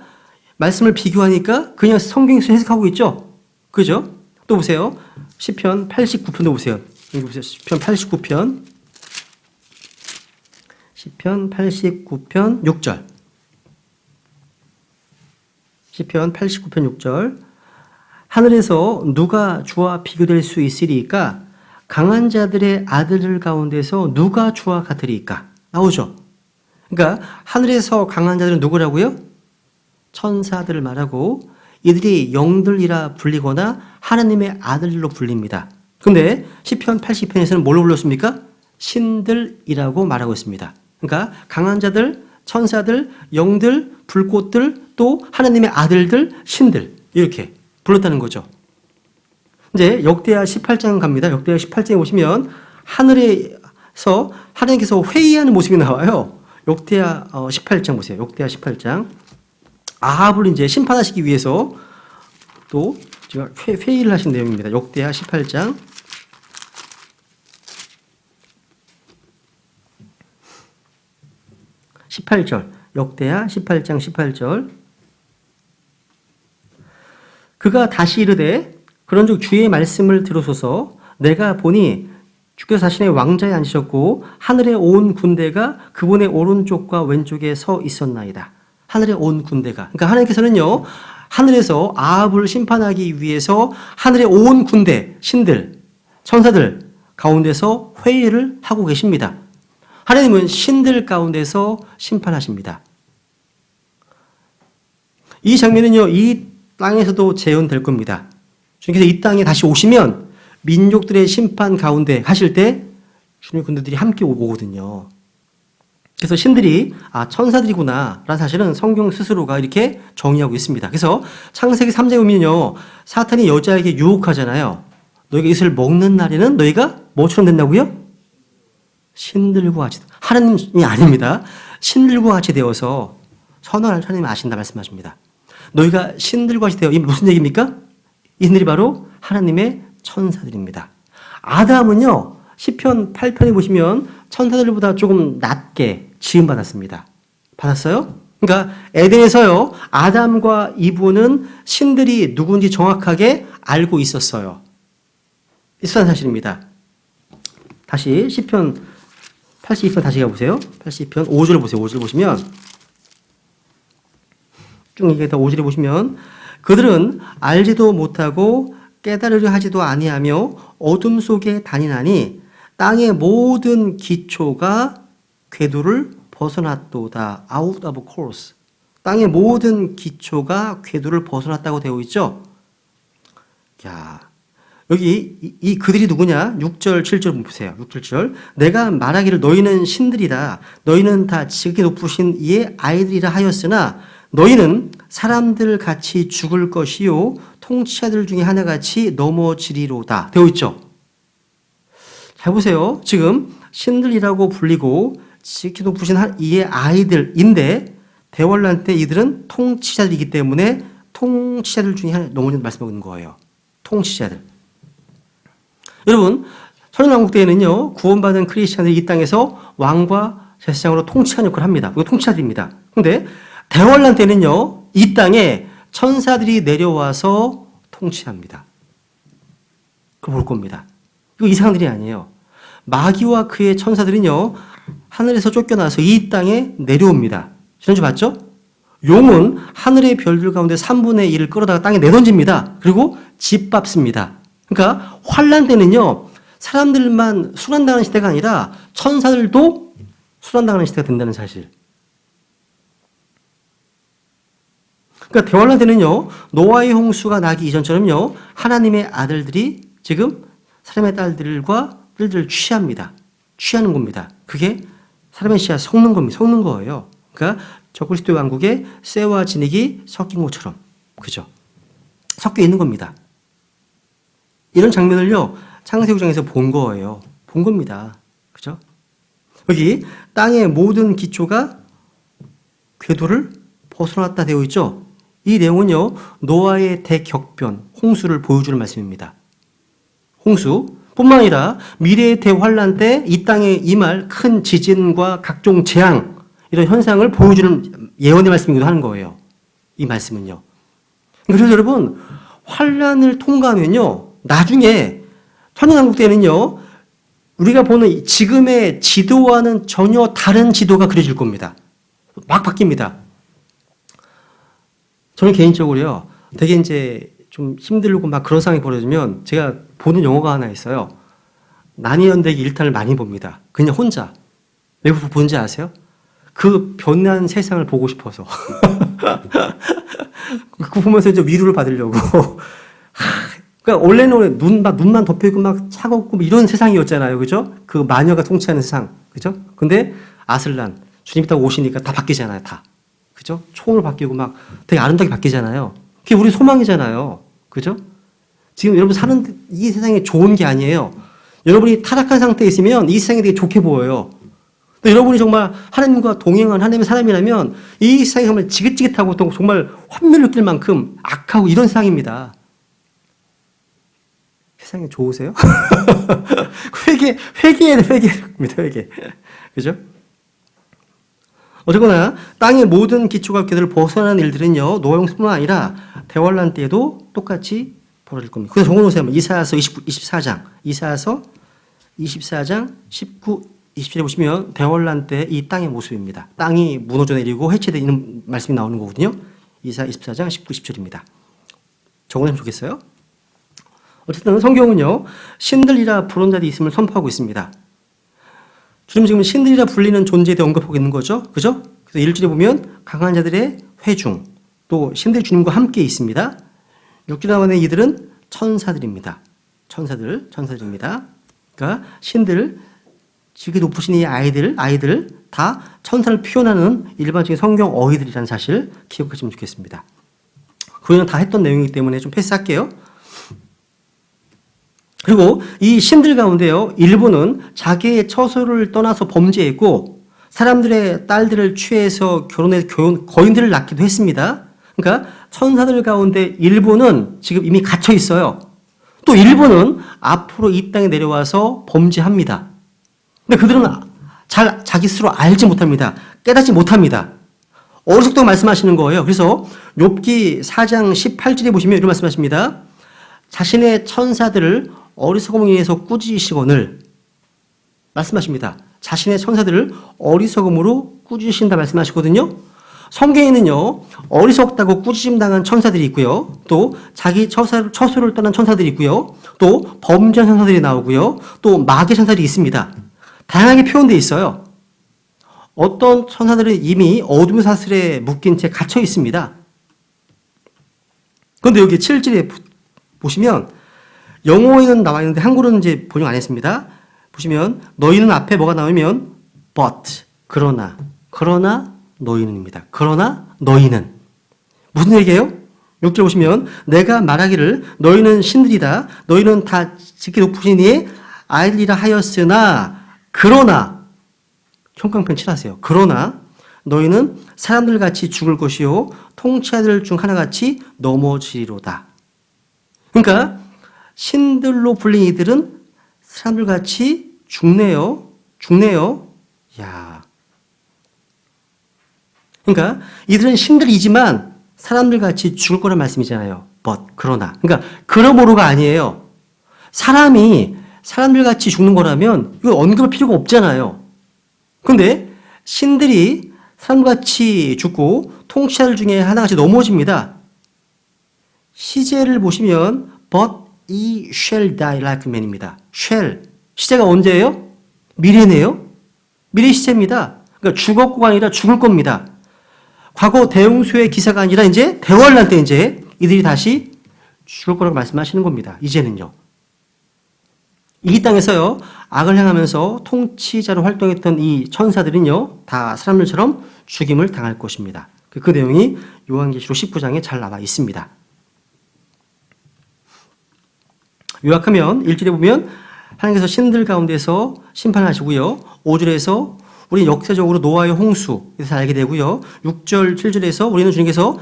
Speaker 1: 말씀을 비교하니까 그냥 성경에서 해석하고 있죠. 그죠? 또 보세요. 시편 89편도 보세요. 여기 보세요. 시편 89편. 시편 89편 6절. 시편 89편 6절. 하늘에서 누가 주와 비교될 수 있으리이까? 강한 자들의 아들들 가운데서 누가 주와 같으리이까? 나오죠. 그러니까 하늘에서 강한 자들은 누구라고요? 천사들을 말하고 이들이 영들이라 불리거나 하나님의 아들로 불립니다. 그런데 시편 80편에서는 뭘로 불렀습니까? 신들이라고 말하고 있습니다. 그러니까 강한 자들, 천사들, 영들, 불꽃들, 또 하나님의 아들들, 신들 이렇게 불렀다는 거죠. 이제 역대하 18장 갑니다. 역대하 18장에 보시면 하늘에서 하나님께서 회의하는 모습이 나와요. 역대하 18장 보세요. 역대하 18장. 아합을 이제 심판하시기 위해서 또 제가 회의를 하신 내용입니다. 역대하 18장. 18절. 역대하 18장 18절. 그가 다시 이르되 그런즉 주의 말씀을 들으소서. 내가 보니 주께서 자신의 왕자에 앉으셨고 하늘의 온 군대가 그분의 오른쪽과 왼쪽에 서 있었나이다. 하늘의 온 군대가. 그러니까 하나님께서는요, 하늘에서 아합을 심판하기 위해서 하늘의 온 군대, 신들, 천사들 가운데서 회의를 하고 계십니다. 하나님은 신들 가운데서 심판하십니다. 이 장면은요, 이 땅에서도 재현될 겁니다. 주님께서 이 땅에 다시 오시면 민족들의 심판 가운데 하실 때 주님의 군대들이 함께 오거든요. 그래서 신들이 천사들이구나 라는 사실은 성경 스스로가 이렇게 정의하고 있습니다. 그래서 창세기 3장에 보면요, 사탄이 여자에게 유혹하잖아요. 너희가 이것을 먹는 날에는 너희가 뭐처럼 된다고요? 신들과 같이, 하나님이 아닙니다. 신들과 같이 되어서 선언할 하나님이 아신다 말씀하십니다. 너희가 신들과 같이 되어, 이 무슨 얘기입니까? 이들이 바로 하나님의 천사들입니다. 아담은요, 시편 8편에 보시면 천사들보다 조금 낮게 지음받았습니다. 받았어요? 그러니까 에덴에서요, 아담과 이브는 신들이 누군지 정확하게 알고 있었어요. 있었던 사실입니다. 다시 시편 82편 다시 가보세요. 82편 5절 보세요. 5절 보시면 쭉 얘기하다 5절에 보시면 그들은 알지도 못하고 깨달으려 하지도 아니하며 어둠 속에 다니나니 땅의 모든 기초가 궤도를 벗어났도다. Out of course. 땅의 모든 기초가 궤도를 벗어났다고 되어 있죠. 야, 여기 이 그들이 누구냐? 6절 7절 보세요. 6절 7절. 내가 말하기를 너희는 신들이다. 너희는 다 지극히 높으신 이의 아이들이라 하였으나 너희는 사람들 같이 죽을 것이요 통치자들 중에 하나같이 넘어지리로다. 되어 있죠. 잘 보세요. 지금 신들이라고 불리고 지극히 높으신 이의 아이들인데 대환란 때 이들은 통치자들이기 때문에 통치자들 중에 하나 넘어진다는 말씀을 하는 거예요. 통치자들. 여러분, 천연왕국 때에는요, 구원받은 크리스찬들이 이 땅에서 왕과 제사장으로 통치하는 역할을 합니다. 이거 통치자들입니다. 근데 대환란 때는요, 이 땅에 천사들이 내려와서 통치합니다. 그걸 볼 겁니다. 이거 이상한 일이 아니에요. 마귀와 그의 천사들은요, 하늘에서 쫓겨나서 이 땅에 내려옵니다. 지난주 봤죠? 용은 하늘의 별들 가운데 3분의 1을 끌어다가 땅에 내던집니다. 그리고 짓밟습니다. 그러니까 환란 때는요, 사람들만 순환당하는 시대가 아니라 천사들도 순환당하는 시대가 된다는 사실. 그러니까 대환란 때는요, 노아의 홍수가 나기 이전처럼요, 하나님의 아들들이 지금 사람의 딸들과 뜰들을 취합니다. 취하는 겁니다. 그게 사람의 씨앗 섞는 겁니다. 섞는 거예요. 그러니까 적그리스도 왕국에 쇠와 진액이 섞인 것처럼, 그죠? 섞여 있는 겁니다. 이런 장면을요, 창세기 9장에서 본 거예요. 본 겁니다. 그죠? 여기 땅의 모든 기초가 궤도를 벗어났다 되어 있죠? 이 내용은요, 노아의 대격변, 홍수를 보여주는 말씀입니다. 홍수 뿐만 아니라 미래의 대환란 때 이 땅에 임할 큰 지진과 각종 재앙, 이런 현상을 보여주는 예언의 말씀이기도 하는 거예요. 이 말씀은요. 그래서 여러분, 환란을 통과하면요, 나중에 천연왕국 때는요, 우리가 보는 지금의 지도와는 전혀 다른 지도가 그려질 겁니다. 막 바뀝니다. 저는 개인적으로요, 되게 이제 좀 힘들고 막 그런 상황이 벌어지면 제가 보는 영화가 하나 있어요. 난이연대기 1탄을 많이 봅니다. 그냥 혼자. 왜 보는지 아세요? 그 변한 세상을 보고 싶어서. 그거 보면서 이제 위로를 받으려고. 그러니까 원래는 눈만 덮여있고 막 차갑고 이런 세상이었잖아요. 그죠? 그 마녀가 통치하는 세상. 그죠? 근데 아슬란, 주님이 딱 오시니까 다 바뀌잖아요. 다. 그죠? 총으로 바뀌고 막 되게 아름답게 바뀌잖아요. 그게 우리 소망이잖아요. 그죠? 지금 여러분 사는 이 세상이 좋은 게 아니에요. 여러분이 타락한 상태에 있으면 이 세상이 되게 좋게 보여요. 근데 여러분이 정말 하나님과 동행한 하나님의 사람이라면 이 세상이 정말 지긋지긋하고 또 정말 환멸을 느낄 만큼 악하고 이런 세상입니다. 세상이 좋으세요? 회개입니다, 회개. 그죠? 어쨌거나 땅의 모든 기초가 궤도를 벗어나는 일들은요, 노아용뿐만 아니라 대환란 때에도 똑같이 벌어질 겁니다. 그래서 적어놓으세요. 이사야서 24장, 이사야서 24장 19, 27에 보시면 대환란 때 이 땅의 모습입니다. 땅이 무너져 내리고 해체되는 말씀이 나오는 거거든요. 이사야 24장 19, 20절입니다. 적어놓으면 좋겠어요? 어쨌든 성경은요, 신들이라 부른 자들이 있음을 선포하고 있습니다. 주님 지금 신들이라 불리는 존재에 대해 언급하고 있는 거죠. 그죠? 그래서 1절에 보면 강한 자들의 회중, 또 신들 주님과 함께 있습니다. 6절에 나오는 이들은 천사들입니다. 천사들입니다. 그러니까 신들, 지극히 높으신 이 아이들 다 천사를 표현하는 일반적인 성경 어휘들이라는 사실 기억하시면 좋겠습니다. 그거는 다 했던 내용이기 때문에 좀 패스할게요. 그리고 이 신들 가운데요, 일부는 자기의 처소를 떠나서 범죄했고 사람들의 딸들을 취해서 결혼해서 거인들을 낳기도 했습니다. 그러니까 천사들 가운데 일부는 지금 이미 갇혀 있어요. 또 일부는 앞으로 이 땅에 내려와서 범죄합니다. 근데 그들은 잘 자기 스스로 알지 못합니다. 깨닫지 못합니다. 어리석다고 말씀하시는 거예요. 그래서 욥기 4장 18절에 보시면 이런 말씀하십니다. 자신의 천사들을 어리석음에 의해서 꾸짖으시거늘 말씀하십니다. 자신의 천사들을 어리석음으로 꾸짖으신다 말씀하시거든요. 성경에는요, 어리석다고 꾸짖음당한 천사들이 있고요. 또 자기 처소를 떠난 천사들이 있고요. 또 범죄한 천사들이 나오고요. 또 마귀 천사들이 있습니다. 다양하게 표현되어 있어요. 어떤 천사들은 이미 어둠의 사슬에 묶인 채 갇혀 있습니다. 그런데 여기 7절에 보시면 영어에는 나와 있는데 한국어는 이제 번역 안 했습니다. 보시면 너희는 앞에 뭐가 나오면 but, 그러나 너희는입니다. 그러나 너희는 무슨 얘기예요? 6절 보시면 내가 말하기를 너희는 신들이다. 너희는 다 지극히 높으신 이의 아이들이라 하였으나 그러나 형광펜 칠하세요. 그러나 너희는 사람들같이 죽을 것이요 통치자들 중 하나같이 넘어지리로다. 그러니까 신들로 불린 이들은 사람들 같이 죽네요. 죽네요. 야. 그러니까 이들은 신들이지만 사람들 같이 죽을 거란 말씀이잖아요. 그러나. 그러니까 그러므로가 아니에요. 사람이 사람들 같이 죽는 거라면 이거 언급할 필요가 없잖아요. 근데 신들이 사람같이 죽고 통치자들 중에 하나같이 넘어집니다. 시제를 보시면 but he shall die like man입니다. shall. 시제가 언제예요? 미래네요. 미래 시제입니다. 그러니까 죽었고가 아니라 죽을 겁니다. 과거 대홍수의 기사가 아니라 이제 대환란 때 이제 이들이 다시 죽을 거라고 말씀하시는 겁니다. 이제는요. 이 땅에서요, 악을 행하면서 통치자로 활동했던 이 천사들은요, 다 사람들처럼 죽임을 당할 것입니다. 그 내용이 요한계시록 19장에 잘 나와 있습니다. 요약하면 1절에 보면 하나님께서 신들 가운데서 심판하시고요. 5절에서 우리 역사적으로 노아의 홍수에서 알게 되고요. 6절, 7절에서 우리는 주님께서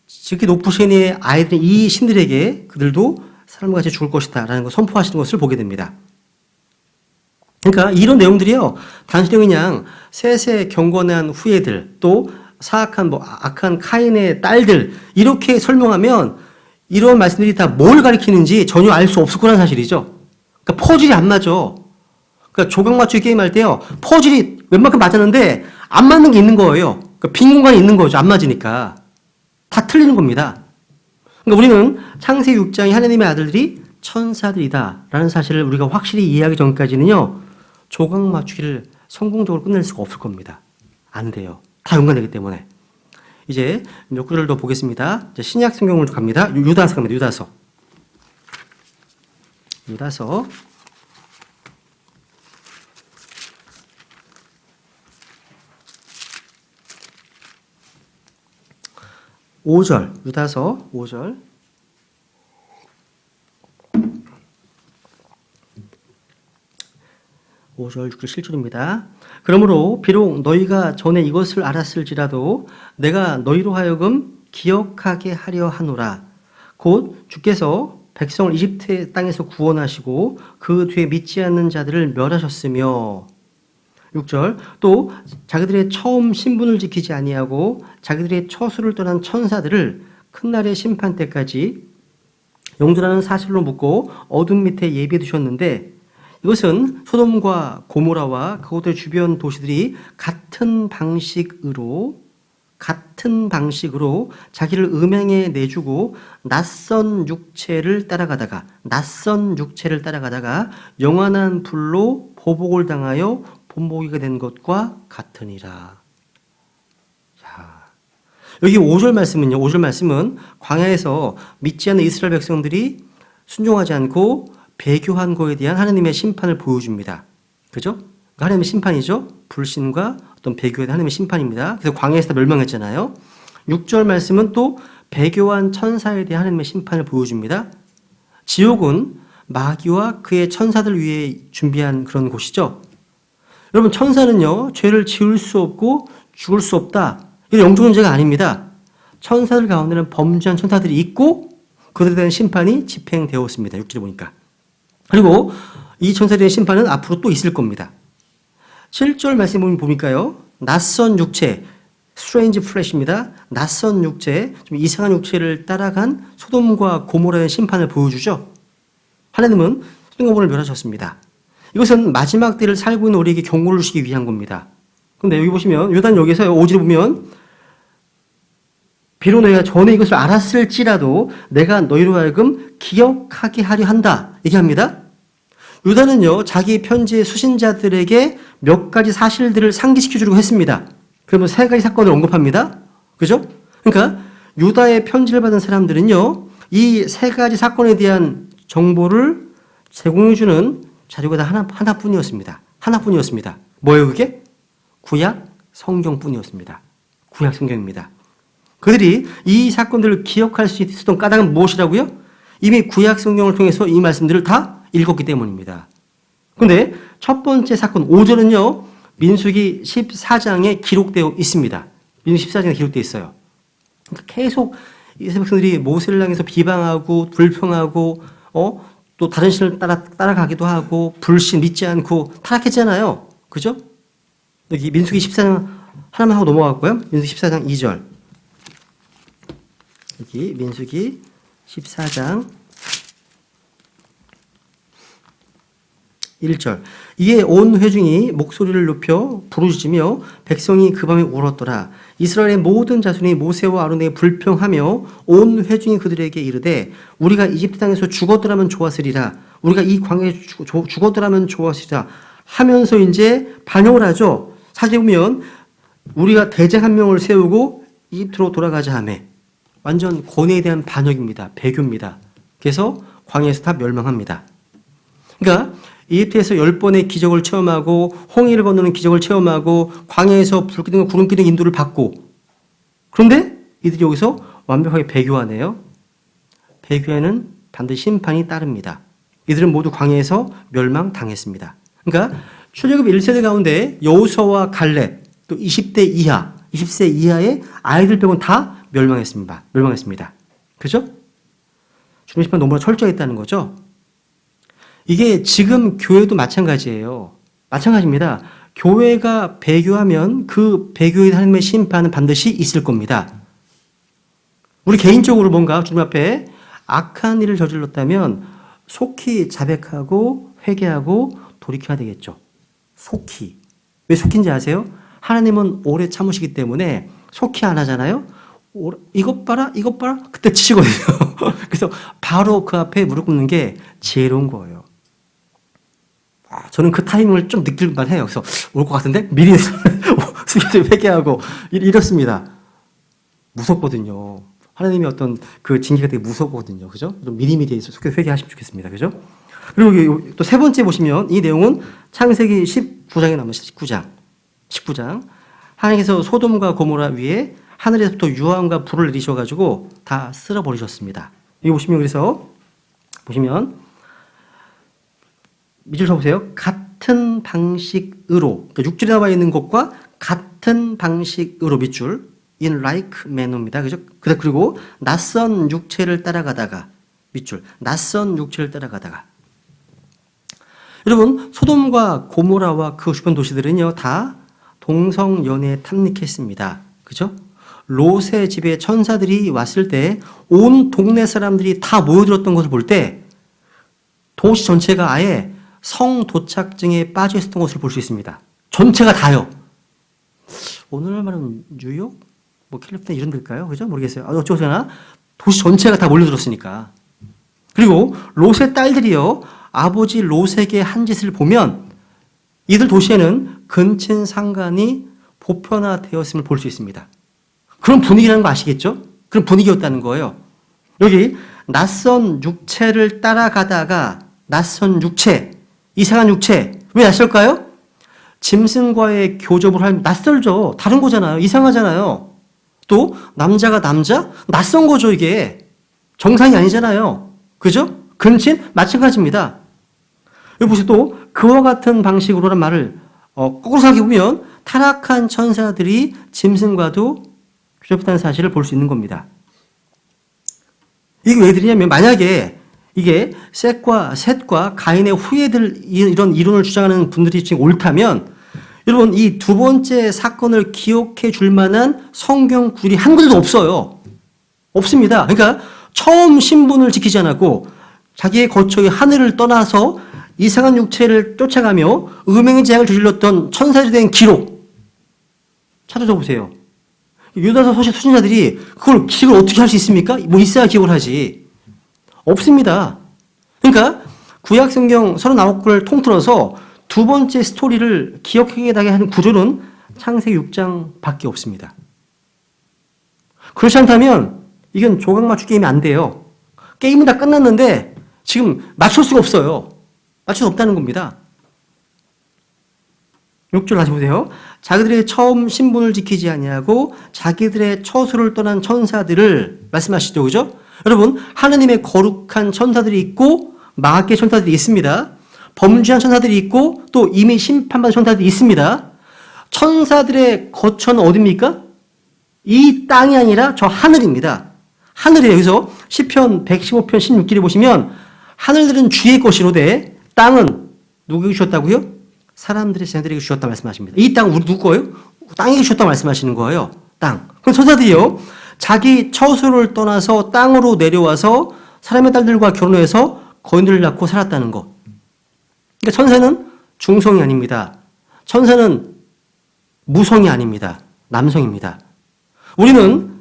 Speaker 1: 지극히 높으신 이의 아이들, 이 신들에게 그들도 사람같이 죽을 것이다 라는 걸 선포하시는 것을 보게 됩니다. 그러니까 이런 내용들이요, 단순히 그냥 셋의 경건한 후예들, 또 사악한 악한 카인의 딸들, 이렇게 설명하면 이런 말씀들이 다 뭘 가리키는지 전혀 알 수 없을 거라는 사실이죠. 그러니까 퍼즐이 안 맞아. 그러니까 조각 맞추기 게임 할 때요, 퍼즐이 웬만큼 맞았는데 안 맞는 게 있는 거예요. 그러니까 빈 공간이 있는 거죠. 안 맞으니까. 다 틀리는 겁니다. 그러니까 우리는 창세기 6장의 하나님의 아들들이 천사들이다 라는 사실을 우리가 확실히 이해하기 전까지는요, 조각 맞추기를 성공적으로 끝낼 수가 없을 겁니다. 안 돼요. 다 연관되기 때문에. 이제 몇 구절을 더 보겠습니다. 이제 신약 성경으로 갑니다. 유다서 갑니다. 유다서. 5절, 유다서 5절. (5절) 6절 7절입니다. 그러므로 비록 너희가 전에 이것을 알았을지라도 내가 너희로 하여금 기억하게 하려 하노라. 곧 주께서 백성을 이집트 땅에서 구원하시고 그 뒤에 믿지 않는 자들을 멸하셨으며. 6절 또 자기들의 처음 신분을 지키지 아니하고 자기들의 처소를 떠난 천사들을 큰 날의 심판 때까지 영존하는 사실로 묻고 어둠 밑에 예비해 두셨는데, 이것은 소돔과 고모라와 그곳의 주변 도시들이 같은 방식으로 자기를 음행에 내주고 낯선 육체를 따라가다가 영원한 불로 보복을 당하여 본보기가 된 것과 같으니라. 자, 여기 5절 말씀은요, 5절 말씀은 광야에서 믿지 않는 이스라엘 백성들이 순종하지 않고 배교한 거에 대한 하나님의 심판을 보여줍니다. 그죠? 하나님의 심판이죠. 불신과 어떤 배교에 대한 하나님의 심판입니다. 그래서 광야에서 다 멸망했잖아요. 6절 말씀은 또 배교한 천사에 대한 하나님의 심판을 보여줍니다. 지옥은 마귀와 그의 천사들 위해 준비한 그런 곳이죠. 여러분, 천사는요, 죄를 지을 수 없고 죽을 수 없다. 이건 영적 문제가 아닙니다. 천사들 가운데는 범죄한 천사들이 있고 그들에 대한 심판이 집행되었습니다. 6절에 보니까. 그리고 이 천사에 대한 심판은 앞으로 또 있을 겁니다. 7절 말씀 보니까요, 낯선 육체, strange flesh입니다. 낯선 육체, 좀 이상한 육체를 따라간 소돔과 고모라의 심판을 보여주죠. 하나님은 소돔과 고모라를 멸하셨습니다. 이것은 마지막 때를 살고 있는 우리에게 경고를 주시기 위한 겁니다. 근데 여기 보시면 요단역에서 5절에 보면 비록 너희가 전에 이것을 알았을지라도 내가 너희로 하여금 기억하게 하려 한다 얘기합니다. 유다는요, 자기 편지의 수신자들에게 몇 가지 사실들을 상기시켜 주려고 했습니다. 그러면 세 가지 사건을 언급합니다. 그죠? 그러니까 유다의 편지를 받은 사람들은요, 이 세 가지 사건에 대한 정보를 제공해 주는 자료가 다 하나뿐이었습니다. 하나뿐이었습니다. 뭐예요, 그게? 구약 성경뿐이었습니다. 구약 성경입니다. 그들이 이 사건들을 기억할 수 있었던 까닭은 무엇이라고요? 이미 구약 성경을 통해서 이 말씀들을 다 읽었기 때문입니다. 그런데 첫 번째 사건 5절은요, 민수기 14장에 기록되어 있습니다. 민수기 14장에 기록되어 있어요. 그러니까 계속 이스라엘 백성들이 모세를 향해서 비방하고 불평하고 또 다른 신을 따라가기도 하고 불신 믿지 않고 타락했잖아요. 그죠? 여기 민수기 14장 하나만 하고 넘어갔고요. 민수기 14장 2절. 여기 민수기 14장 1절. 이에 온 회중이 목소리를 높여 부르짖으며 백성이 그 밤에 울었더라. 이스라엘의 모든 자손이 모세와 아론에게 불평하며 온 회중이 그들에게 이르되 우리가 이집트 땅에서 죽었더라면 좋았으리라. 우리가 이 광야에 죽었더라면 좋았으리라 하면서 이제 반역을 하죠. 사실 보면 우리가 대장 한 명을 세우고 이집트로 돌아가자 하며 완전 권위에 대한 반역입니다. 배교입니다. 그래서 광야에서 다 멸망합니다. 그러니까 이집트에서 10번의 기적을 체험하고 홍해를 건너는 기적을 체험하고 광야에서 불기둥과 구름기둥 인도를 받고 그런데 이들이 여기서 완벽하게 배교하네요. 배교에는 반드시 심판이 따릅니다. 이들은 모두 광야에서 멸망당했습니다. 그러니까 출애굽 1세대 가운데 여호수아와 갈렙 또 20대 이하, 20세 이하의 아이들 빼고는 다 멸망했습니다. 그죠? 주님 심판 너무나 철저했다는 거죠. 이게 지금 교회도 마찬가지예요. 마찬가지입니다. 교회가 배교하면 그 배교의 하나님의 심판은 반드시 있을 겁니다. 우리 개인적으로 뭔가 주님 앞에 악한 일을 저질렀다면 속히 자백하고 회개하고 돌이켜야 되겠죠. 속히. 왜 속히인지 아세요? 하나님은 오래 참으시기 때문에 속히 안 하잖아요. 이것 봐라, 이것 봐라. 그때 치시거든요. 그래서 바로 그 앞에 무릎 꿇는 게 지혜로운 거예요. 저는 그 타이밍을 좀 느낄만 해요. 그래서 올 것 같은데 미리 숙여서 회개하고 이렇습니다. 무섭거든요. 하나님의 어떤 그 징계가 되게 무섭거든요. 그죠? 좀 미리미리 숙여서 회개하시면 좋겠습니다. 그죠? 그리고 또 세 번째 보시면 이 내용은 창세기 19장에 나옵니다. 19장. 하나님께서 소돔과 고모라 위에 하늘에서부터 유황과 불을 내리셔가지고 다 쓸어버리셨습니다. 여기 보시면 그래서 밑줄 쳐보세요. 같은 방식으로, 그러니까 6줄에 나와 있는 것과 같은 방식으로 밑줄, in like manner입니다. 그죠? 그리고 낯선 육체를 따라가다가, 밑줄, 낯선 육체를 따라가다가. 여러분, 소돔과 고모라와 그 주변 도시들은요, 다 동성연애에 탐닉했습니다. 그죠? 롯의 집에 천사들이 왔을 때 온 동네 사람들이 다 모여들었던 것을 볼 때 도시 전체가 아예 성 도착증에 빠져 있었던 것을 볼 수 있습니다. 전체가 다요. 오늘 말은 뉴욕? 캘리포니아 이런 데일까요? 그죠? 모르겠어요. 어쩌거나 도시 전체가 다 몰려들었으니까. 그리고 롯의 딸들이요. 아버지 롯에게 한 짓을 보면 이들 도시에는 근친 상간이 보편화되었음을 볼 수 있습니다. 그런 분위기라는 거 아시겠죠? 그런 분위기였다는 거예요. 여기 낯선 육체를 따라가다가 낯선 육체, 이상한 육체. 왜 낯설까요? 짐승과의 교접을 하면 낯설죠. 다른 거잖아요. 이상하잖아요. 또 남자가 남자? 낯선 거죠 이게. 정상이 아니잖아요. 그죠? 근친? 마찬가지입니다. 여기 보세요. 또 그와 같은 방식으로란 말을 거꾸로 생각해보면 타락한 천사들이 짐승과도 교접했다는 사실을 볼 수 있는 겁니다. 이게 왜 드리냐면 만약에 이게 셋과 가인의 후예들 이런 이론을 주장하는 분들이 지금 옳다면 여러분 이 두 번째 사건을 기억해 줄 만한 성경 구절이 한 구절도 없어요. 없습니다. 그러니까 처음 신분을 지키지 않았고 자기의 거처의 하늘을 떠나서 이상한 육체를 쫓아가며 음행의 재앙을 저질렀던 천사들에 대한 기록 찾아줘 보세요. 유다서 수신자들이 그걸 기억을 어떻게 할 수 있습니까? 뭐 있어야 기억을 하지. 없습니다. 그러니까 구약 성경 39권을 통틀어서 두 번째 스토리를 기억하게 하는 구조는 창세기 6장밖에 없습니다. 그렇지 않다면 이건 조각 맞추기 게임이 안 돼요. 게임은 다 끝났는데 지금 맞출 수가 없어요. 맞출 수 없다는 겁니다. 6절 다시 보세요. 자기들의 처음 신분을 지키지 아니하고 자기들의 처소를 떠난 천사들을 말씀하시죠. 그죠? 여러분 하나님의 거룩한 천사들이 있고 마귀의 천사들이 있습니다. 범죄한 천사들이 있고 또 이미 심판받은 천사들이 있습니다. 천사들의 거처는 어디입니까? 이 땅이 아니라 저 하늘입니다. 하늘이에요. 그래서 시편 115편 16절에 보시면 하늘들은 주의 것이로되 땅은 누구에게 주셨다고요? 사람들의 자녀들에게 주셨다 말씀하십니다. 이 땅 우리 누구 거예요? 땅에게 주셨다 말씀하시는 거예요. 땅. 그럼 천사들이요. 자기 처소를 떠나서 땅으로 내려와서 사람의 딸들과 결혼해서 거인들을 낳고 살았다는 것. 그러니까 천사는 중성이 아닙니다. 천사는 무성이 아닙니다. 남성입니다. 우리는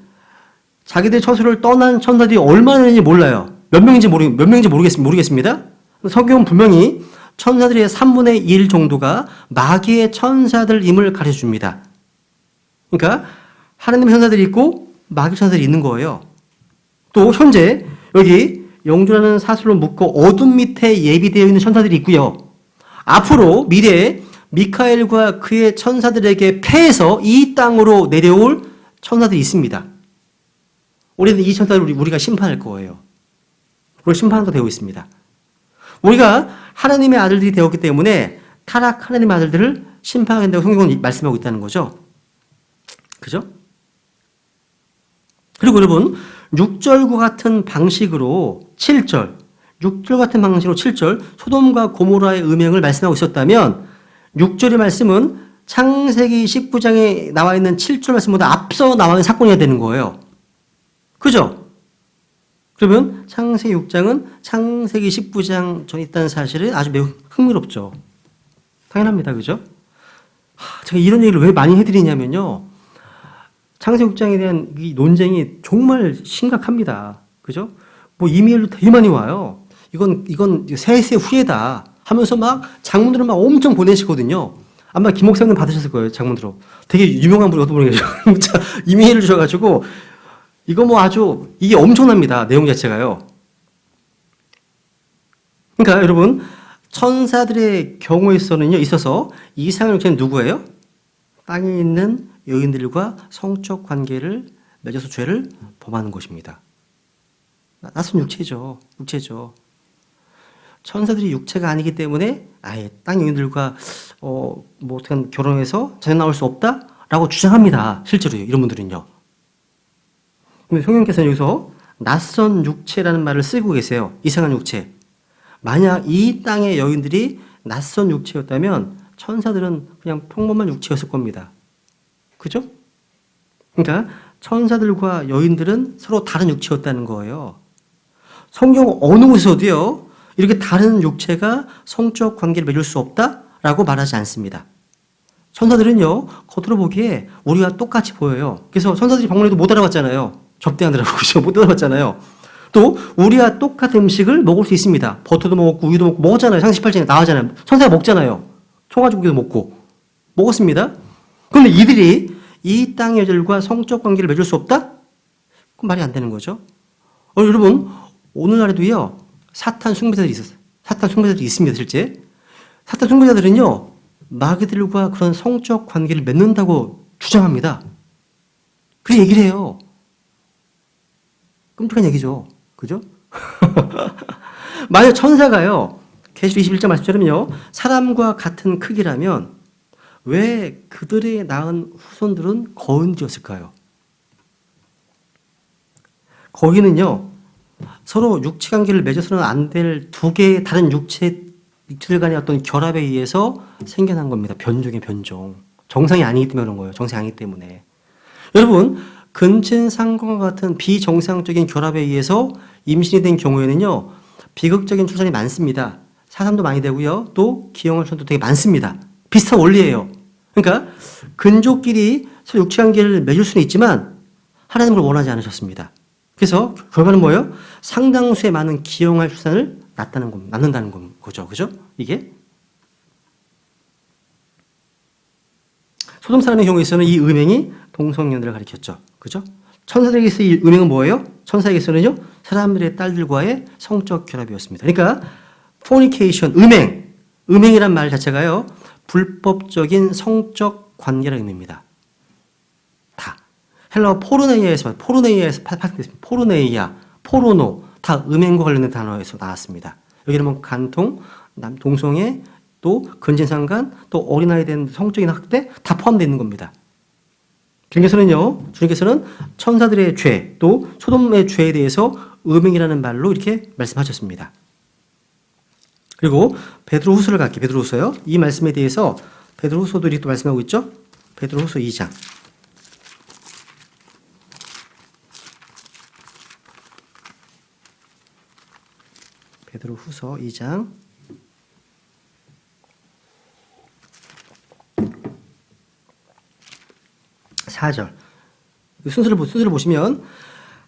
Speaker 1: 자기들 처소를 떠난 천사들이 얼마나 되는지 몰라요. 몇 명인지 모르겠습니다. 성경은 분명히 천사들의 3분의 1 정도가 마귀의 천사들임을 가르쳐 줍니다. 그러니까 하나님의 천사들이 있고 마귀 천사들이 있는 거예요. 또 현재 여기 영주라는 사슬로 묶고 어둠 밑에 예비되어 있는 천사들이 있고요. 앞으로 미래에 미카엘과 그의 천사들에게 패해서 이 땅으로 내려올 천사들이 있습니다. 우리는 이 천사를 우리가 심판할 거예요. 우리 심판도 되고 있습니다. 우리가 하나님의 아들들이 되었기 때문에 타락 하나님의 아들들을 심판하게 된다고 성경은 말씀하고 있다는 거죠. 그죠? 그리고 여러분 6절과 같은 방식으로 7절 6절 같은 방식으로 7절 소돔과 고모라의 음행을 말씀하고 있었다면 6절의 말씀은 창세기 19장에 나와 있는 7절 말씀보다 앞서 나와 있는 사건이 되는 거예요. 그죠? 그러면 창세기 6장은 창세기 19장 전에 있다는 사실은 아주 매우 흥미롭죠. 당연합니다. 그죠? 제가 이런 얘기를 왜 많이 해드리냐면요. 창세기 6장에 대한 이 논쟁이 정말 심각합니다. 그죠? 뭐 이메일도 되게 많이 와요. 이건 세세 후예다 하면서 막 장문으로 막 엄청 보내시거든요. 아마 김 목사님 받으셨을 거예요. 장문으로. 되게 유명한 분이 어떤 분이 계셔. 이메일을 주셔가지고 이거 뭐 아주 이게 엄청납니다. 내용 자체가요. 그러니까 여러분 천사들의 경우에 있어서 이상한 육체는 누구예요? 땅에 있는 여인들과 성적 관계를 맺어서 죄를 범하는 것입니다. 낯선 육체죠. 천사들이 육체가 아니기 때문에 아예 땅 여인들과 뭐 어떻게 결혼해서 자녀 나올 수 없다라고 주장합니다. 실제로요. 이런 분들은요. 근데 성령께서는 여기서 낯선 육체라는 말을 쓰고 계세요. 이상한 육체. 만약 이 땅의 여인들이 낯선 육체였다면 천사들은 그냥 평범한 육체였을 겁니다. 그죠? 그러니까 천사들과 여인들은 서로 다른 육체였다는 거예요. 성경 어느 곳에서도요. 이렇게 다른 육체가 성적 관계를 맺을 수 없다라고 말하지 않습니다. 천사들은요. 겉으로 보기에 우리와 똑같이 보여요. 그래서 천사들이 방문해도 못 알아봤잖아요. 접대하느라고 못 알아봤잖아요. 또 우리와 똑같은 음식을 먹을 수 있습니다. 버터도 먹고 우유도 먹고 먹었잖아요. 창세기 18장에 나오잖아요. 천사가 먹잖아요. 송아지고기도 먹고 먹었습니다. 그런데 이들이 이 땅의 여자들과 성적 관계를 맺을 수 없다? 그건 말이 안 되는 거죠. 여러분 오늘날에도요. 사탄 숭배자들이 있었어요. 사탄 숭배자들이 있습니다. 실제. 사탄 숭배자들은요. 마귀들과 그런 성적 관계를 맺는다고 주장합니다. 그렇게 얘기를 해요. 끔찍한 얘기죠. 그죠? 만약 천사가요. 계시록 21장 말씀처럼요. 사람과 같은 크기라면 왜 그들의 낳은 후손들은 거인이었을까요? 거인은요. 서로 육체관계를 맺어서는 안 될 두 개의 다른 육체들 간의 어떤 결합에 의해서 생겨난 겁니다. 변종의 변종. 정상이 아니기 때문에 그런 거예요. 정상이 아니기 때문에. 여러분 근친상간과 같은 비정상적인 결합에 의해서 임신이 된 경우에는요. 비극적인 출산이 많습니다. 사상도 많이 되고요. 또 기형을 출산도 되게 많습니다. 비슷한 원리예요. 그러니까 근족끼리 서로 육체관계를 맺을 수는 있지만 하나님을 원하지 않으셨습니다. 그래서 결과는 뭐예요? 상당수의 많은 기형할 출산을 낳는다는 거죠. 그죠? 이게 소돔 사람의 경우에서는 이 음행이 동성연애를 가리켰죠. 그죠? 천사들에게서 이 음행은 뭐예요? 천사에게서는요, 사람들의 딸들과의 성적 결합이었습니다. 그러니까, fornication, 음행이란 말 자체가요, 불법적인 성적 관계라는 의미입니다. 다. 헬라어 포르네이아에서 파악됐습니다. 포르노, 다 음행과 관련된 단어에서 나왔습니다. 여기는 뭐 간통, 동성애, 또 근친상간, 또 어린아이에 대한 성적인 학대 다 포함되어 있는 겁니다. 주님께서는 천사들의 죄, 또 소돔의 죄에 대해서 음행이라는 말로 이렇게 말씀하셨습니다. 그리고 베드로후서를 갈게요. 베드로후서요. 이 말씀에 대해서 베드로후서도 이렇게 또 말씀하고 있죠. 베드로후서 2장. 베드로후서 2장 4절. 순서를 보시면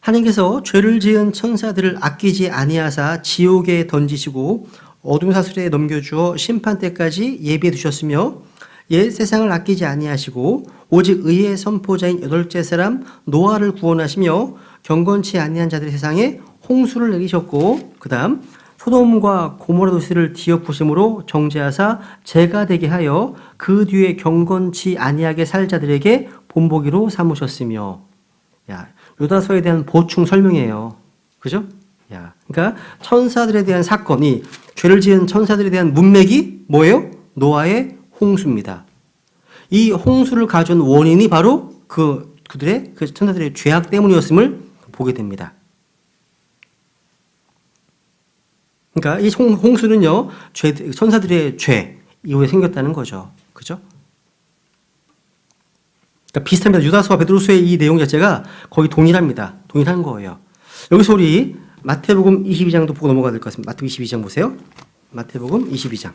Speaker 1: 하나님께서 죄를 지은 천사들을 아끼지 아니하사 지옥에 던지시고 어둠 사슬에 넘겨주어 심판 때까지 예비해 두셨으며 옛 세상을 아끼지 아니하시고 오직 의의 선포자인 여덟째 사람 노아를 구원하시며 경건치 아니한 자들의 세상에 홍수를 내리셨고 그 다음 소돔과 고모라 도시를 뒤엎으심으로 정죄하사 죄가 되게 하여 그 뒤에 경건치 아니하게 살 자들에게 본보기로 삼으셨으며. 야, 유다서에 대한 보충 설명이에요. 그죠? 야, 그러니까 천사들에 대한 사건이 죄를 지은 천사들에 대한 문맥이 뭐예요? 노아의 홍수입니다. 이 홍수를 가져온 원인이 바로 그들의 그 천사들의 죄악 때문이었음을 보게 됩니다. 그러니까 이 홍수는요, 천사들의 죄 이후에 생겼다는 거죠. 그죠? 그러니까 비슷합니다. 유다서와 베드로서의 이 내용 자체가 거의 동일합니다. 동일한 거예요. 여기서 우리 마태복음 22장도 보고 넘어가야 될 것 같습니다. 마태복음 22장 보세요. 마태복음 22장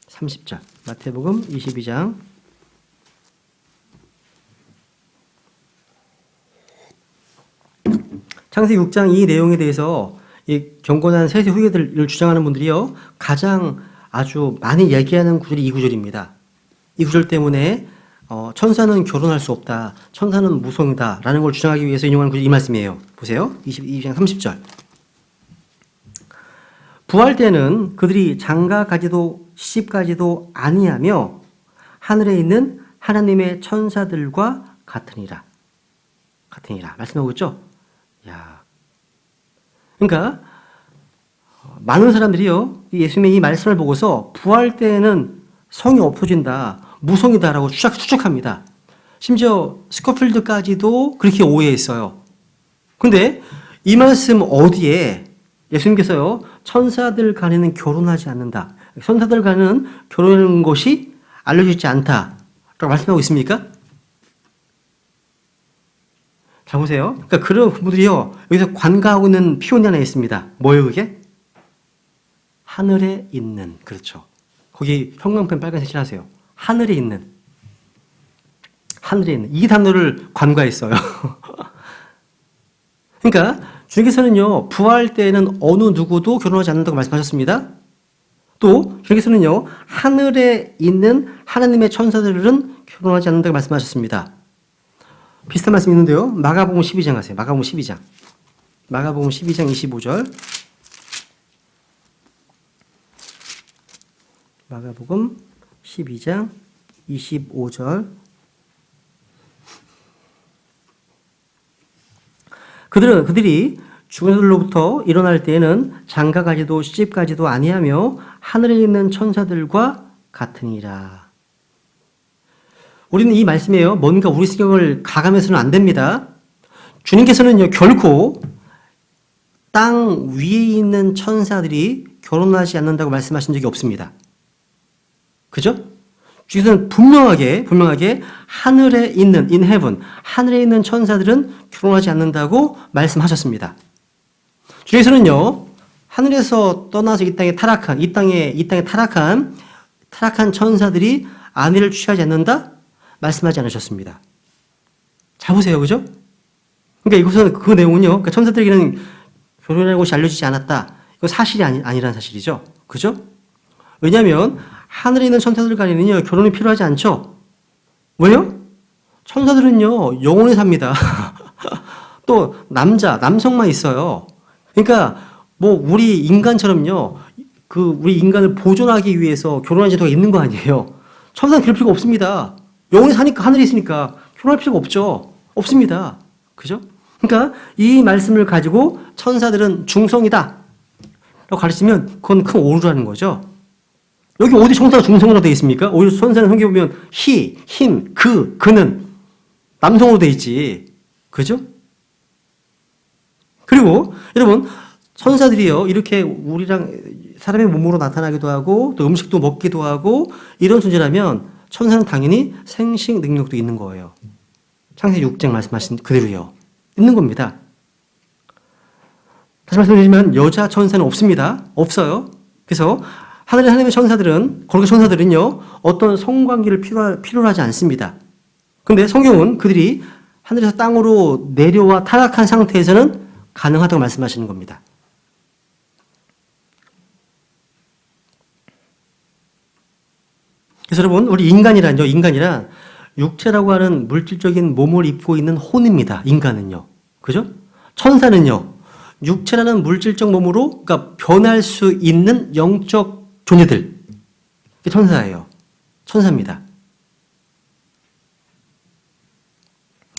Speaker 1: 30절. 마태복음 22장 창세기 6장 이 내용에 대해서 이 경건한 세세 후계들을 주장하는 분들이요, 가장 아주 많이 얘기하는 구절이 이 구절입니다. 이 구절 때문에 천사는 결혼할 수 없다, 천사는 무성이다 라는 걸 주장하기 위해서 인용하는 구절이 이 말씀이에요. 보세요. 22장 30절. 부활 때는 그들이 장가가지도 시집가지도 아니하며 하늘에 있는 하나님의 천사들과 같으니라. 말씀하고 있죠? 야, 그러니까 많은 사람들이요, 예수님의 이 말씀을 보고서 부활 때는 성이 없어진다, 무성이다라고 추측합니다. 심지어 스코필드까지도 그렇게 오해했어요. 근데 이 말씀 어디에 예수님께서요, 천사들 간에는 결혼하지 않는다, 천사들 간에는 결혼하는 것이 알려지지 않다라고 말씀하고 있습니까? 자, 보세요. 그러니까 그런 분들이요, 여기서 관가하고 있는 표현이 하나 있습니다. 뭐예요, 그게? 하늘에 있는. 그렇죠. 거기 형광펜 빨간색 칠하세요. 하늘에 있는. 이 단어를 관과했어요. 그러니까 주님께서는요, 부활 때는 어느 누구도 결혼하지 않는다고 말씀하셨습니다. 또 주님께서는요, 하늘에 있는 하나님의 천사들은 결혼하지 않는다고 말씀하셨습니다. 비슷한 말씀이 있는데요. 마가복음 12장 하세요. 마가복음 12장 25절. 마가복음 12장 25절. 그들이 죽은 자들로부터 일어날 때에는 장가가지도 시집가지도 아니하며 하늘에 있는 천사들과 같으니라. 우리는 이 말씀에요, 뭔가 우리 생각을 가감해서는 안 됩니다. 주님께서는요, 결코 땅 위에 있는 천사들이 결혼하지 않는다고 말씀하신 적이 없습니다. 그죠? 주님께서는 분명하게 하늘에 있는, in heaven, 하늘에 있는 천사들은 결혼하지 않는다고 말씀하셨습니다. 주님께서는요, 하늘에서 떠나서 이 땅에 타락한 천사들이 아내를 취하지 않는다? 말씀하지 않으셨습니다. 잘 보세요. 그죠? 그러니까 이것은 그 내용은요, 그러니까 천사들에게는 결혼하는 것이 알려지지 않았다. 이거 사실이 아니라는 사실이죠. 그죠? 왜냐하면 하늘에 있는 천사들 간에는요, 결혼이 필요하지 않죠. 왜요? 천사들은요, 영원히 삽니다. 또 남성만 있어요. 그러니까 뭐 우리 인간처럼요, 우리 인간을 보존하기 위해서 결혼한 제도가 있는 거 아니에요. 천사는 그럴 필요가 없습니다. 영원히 사니까, 하늘에 있으니까 결혼할 필요가 없죠. 없습니다. 그죠? 그러니까 이 말씀을 가지고 천사들은 중성이다 라고 가르치면 그건 큰 오류라는 거죠. 여기 어디 천사가 중성으로 되어 있습니까? 오히려 천사는 성경에 보면 him, 그는 남성으로 되어 있지. 그죠? 그리고 여러분, 천사들이요, 이렇게 우리랑 사람의 몸으로 나타나기도 하고 또 음식도 먹기도 하고 이런 존재라면 천사는 당연히 생식 능력도 있는 거예요. 창세기 6장 말씀하신 그대로요. 있는 겁니다. 다시 말씀드리지만 여자 천사는 없습니다. 없어요. 그래서 하나님의 천사들은, 거룩의 천사들은요, 어떤 성관계를 필요로 하지 않습니다. 그런데 성경은 그들이 하늘에서 땅으로 내려와 타락한 상태에서는 가능하다고 말씀하시는 겁니다. 그래서 여러분, 우리 인간이란 육체라고 하는 물질적인 몸을 입고 있는 혼입니다. 인간은요. 그죠? 천사는요, 육체라는 물질적 몸으로, 그러니까 변할 수 있는 영적 존재들. 그게 천사예요. 천사입니다.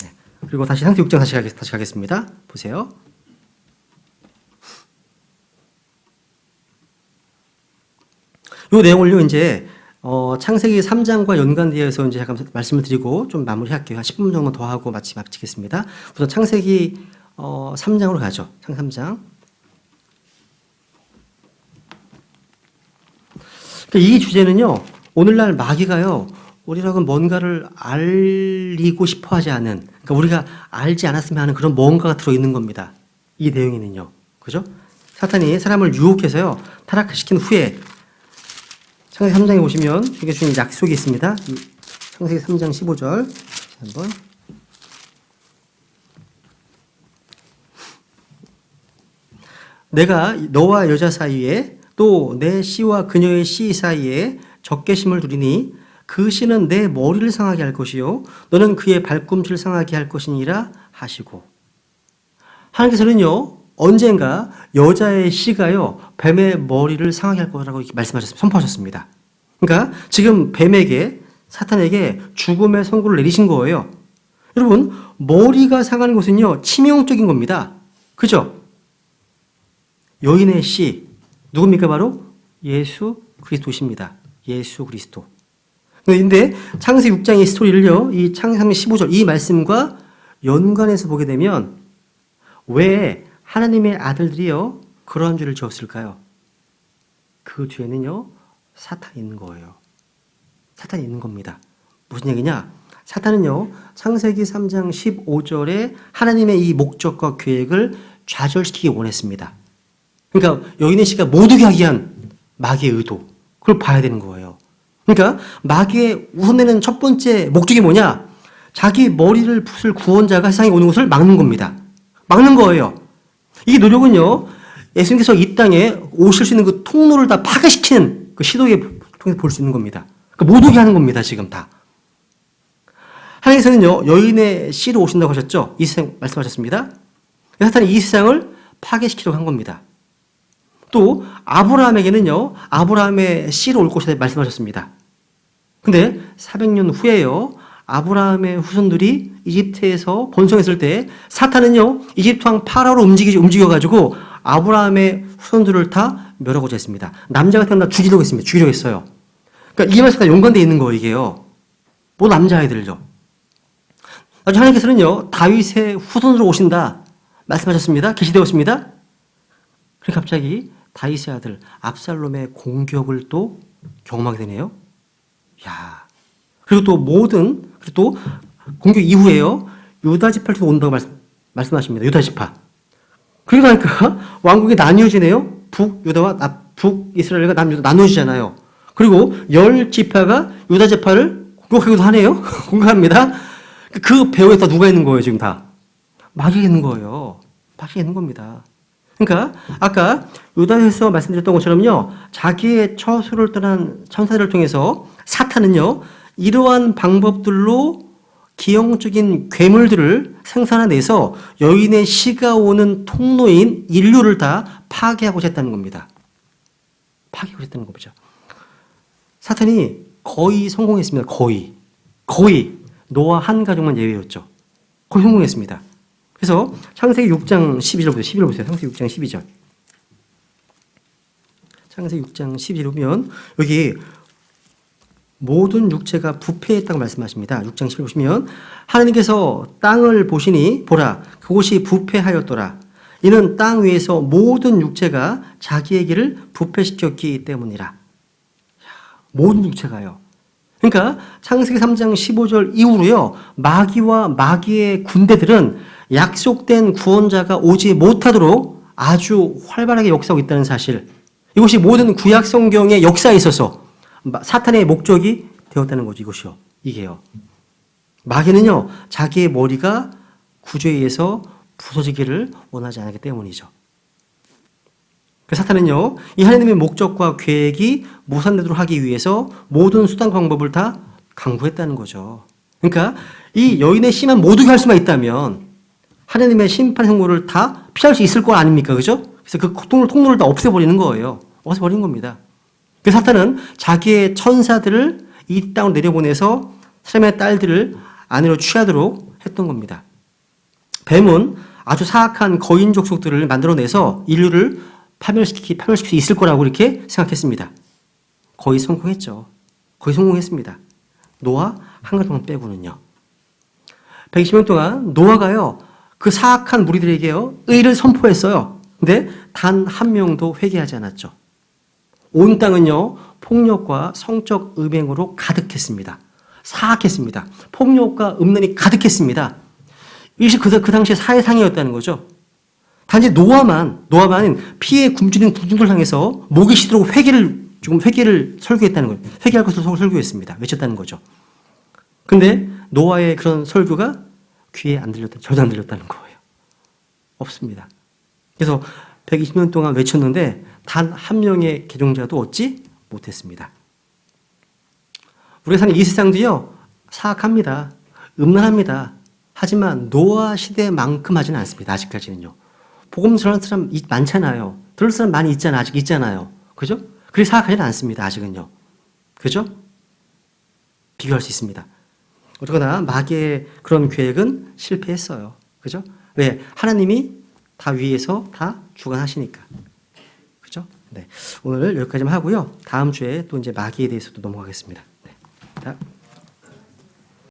Speaker 1: 네. 그리고 다시 창세기 6장 다시 가겠습니다. 보세요. 이 내용을요, 이제, 창세기 3장과 연관되어서 이제 잠깐 말씀을 드리고 좀 마무리할게요. 한 10분 정도 더 하고 마치겠습니다. 우선 창세기 3장으로 가죠. 창세기 3장. 그러니까 이 주제는요, 오늘날 마귀가요, 우리라고 뭔가를 알리고 싶어 하지 않은, 그러니까 우리가 알지 않았으면 하는 그런 뭔가가 들어있는 겁니다. 이 내용에는요. 그죠? 사탄이 사람을 유혹해서요, 타락시킨 후에 창세기 3장에 보시면 이게 주는 약속이 있습니다. 창세기 3장 15절 한번 내가 너와 여자 사이에 또 내 씨와 그녀의 씨 사이에 적개심을 두리니 그 씨는 내 머리를 상하게 할 것이요 너는 그의 발꿈치를 상하게 할 것이니라 하시고, 하나님께서는요 언젠가 여자의 씨가요 뱀의 머리를 상하게 할 거라고 이렇게 선포하셨습니다. 그러니까 지금 뱀에게, 사탄에게 죽음의 선고를 내리신 거예요. 여러분, 머리가 상하는 것은요 치명적인 겁니다. 그죠? 여인의 씨 누굽니까? 바로 예수 그리스도십니다. 예수 그리스도. 그런데 창세기 6장의 스토리를요, 이 창세기 15절 이 말씀과 연관해서 보게 되면 왜 하나님의 아들들이요 그러한 죄를 지었을까요? 그 뒤에는요 사탄이 있는 거예요. 사탄이 있는 겁니다. 무슨 얘기냐? 사탄은요 창세기 3장 15절에 하나님의 이 목적과 계획을 좌절시키기 원했습니다. 그러니까 여인의 씨가 못 오게 하기 위한 마귀의 의도, 그걸 봐야 되는 거예요. 그러니까 마귀의 우선되는 첫 번째 목적이 뭐냐? 자기 머리를 붓을 구원자가 세상에 오는 것을 막는 겁니다. 막는 거예요. 이 노력은요 예수님께서 이 땅에 오실 수 있는 그 통로를 다 파괴시키는 그 시도에 통해서 볼 수 있는 겁니다. 그러니까 못 오게 하는 겁니다. 지금 다. 하나님께서는요 여인의 씨로 오신다고 하셨죠. 이 세상 말씀하셨습니다. 사탄이 이 세상을 파괴시키려고 한 겁니다. 또 아브라함에게는요 아브라함의 씨로 올 것이다 말씀하셨습니다. 근데 400년 후에요 아브라함의 후손들이 이집트에서 번성했을 때 사탄은요 이집트 왕 파라오로 움직여가지고 아브라함의 후손들을 다 멸하고자 했습니다. 남자가 태어나 죽이려고 했습니다. 죽이려고 했어요. 그러니까 이 말씀과 연관되어 있는 거예요. 이게요. 뭐 남자아이들요. 나중에 하나님께서는요 다윗의 후손으로 오신다 말씀하셨습니다. 계시되었습니다. 그리고 갑자기 다윗의 아들 압살롬의 공격을 또 경험하게 되네요. 야. 그리고 또 공격 이후에요 유다 지파를 온다고 말씀하십니다. 유다 지파. 그러니까 왕국이 나뉘어지네요. 북유다와 북이스라엘과 남유다 나눠지잖아요. 그리고 10지파가 유다 지파를 공격하기도 하네요. 공격합니다. 그 배후에 다 누가 있는 거예요, 지금 다? 마귀가 있는 거예요. 마귀가 있는 겁니다. 그러니까 아까 유다에서 말씀드렸던 것처럼요. 자기의 처소를 떠난 천사들을 통해서 사탄은요. 이러한 방법들로 기형적인 괴물들을 생산해내서 여인의 씨가 오는 통로인 인류를 다 파괴하고자 했다는 겁니다. 파괴하고자 했다는 거죠. 사탄이 거의 성공했습니다. 거의. 노아 한 가족만 예외였죠. 거의 성공했습니다. 그래서 창세기 6장 12절 보세요. 창세기 6장 12절. 창세기 6장 12절 보면 여기 모든 육체가 부패했다고 말씀하십니다. 6장 11절 보시면 하나님께서 땅을 보시니 보라 그곳이 부패하였더라. 이는 땅 위에서 모든 육체가 자기에게를 부패시켰기 때문이라. 모든 육체가요. 그러니까 창세기 3장 15절 이후로요. 마귀와 마귀의 군대들은 약속된 구원자가 오지 못하도록 아주 활발하게 역사하고 있다는 사실. 이것이 모든 구약 성경의 역사에 있어서 사탄의 목적이 되었다는 거죠. 이것이요. 이게요. 마귀는요. 자기의 머리가 구조에 의해서 부서지기를 원하지 않기 때문이죠. 그 사탄은요, 이 하나님의 목적과 계획이 무산되도록 하기 위해서 모든 수단 방법을 다 강구했다는 거죠. 그러니까 이 여인의 심한 모두가 할 수만 있다면 하나님의 심판 행보를 다 피할 수 있을 거 아닙니까? 그죠? 그래서 그 통로를 다 없애버리는 거예요. 없애버리는 겁니다. 그 사탄은 자기의 천사들을 이 땅으로 내려보내서 사람의 딸들을 아내로 취하도록 했던 겁니다. 뱀은 아주 사악한 거인 족속들을 만들어내서 인류를 파멸시킬 수 있을 거라고 이렇게 생각했습니다. 거의 성공했죠. 거의 성공했습니다. 노아 한 가정만 빼고는요. 120년 동안 노아가요. 그 사악한 무리들에게요. 의를 선포했어요. 근데 단 한 명도 회개하지 않았죠. 온 땅은요. 폭력과 성적 음행으로 가득했습니다. 사악했습니다. 폭력과 음란이 가득했습니다. 이것이 그 당시에 사회상이었다는 거죠. 단지 노아만 피해 굶주린 군중들 향해서 목이 시도록 회개를 설교했다는 거예요. 회개할 것을 설교했습니다. 외쳤다는 거죠. 근데 노아의 그런 설교가 귀에 전혀 안 들렸다는 거예요. 없습니다. 그래서 120년 동안 외쳤는데 단 한 명의 개종자도 얻지 못했습니다. 우리가 사는 이 세상도요. 사악합니다. 음란합니다. 하지만 노아 시대만큼 하지는 않습니다. 아직까지는요. 복음 전하는 사람 많잖아요. 들을 사람 많이 아직 있잖아요. 그죠? 그래서 사악하지는 않습니다. 아직은요. 그죠? 비교할 수 있습니다. 어쨌거나 마귀의 그런 계획은 실패했어요. 그죠? 왜? 하나님이 다 위에서 다 주관하시니까. 그죠? 네. 오늘 여기까지만 하고요. 다음 주에 또 이제 마귀에 대해서도 넘어가겠습니다. 네. 자.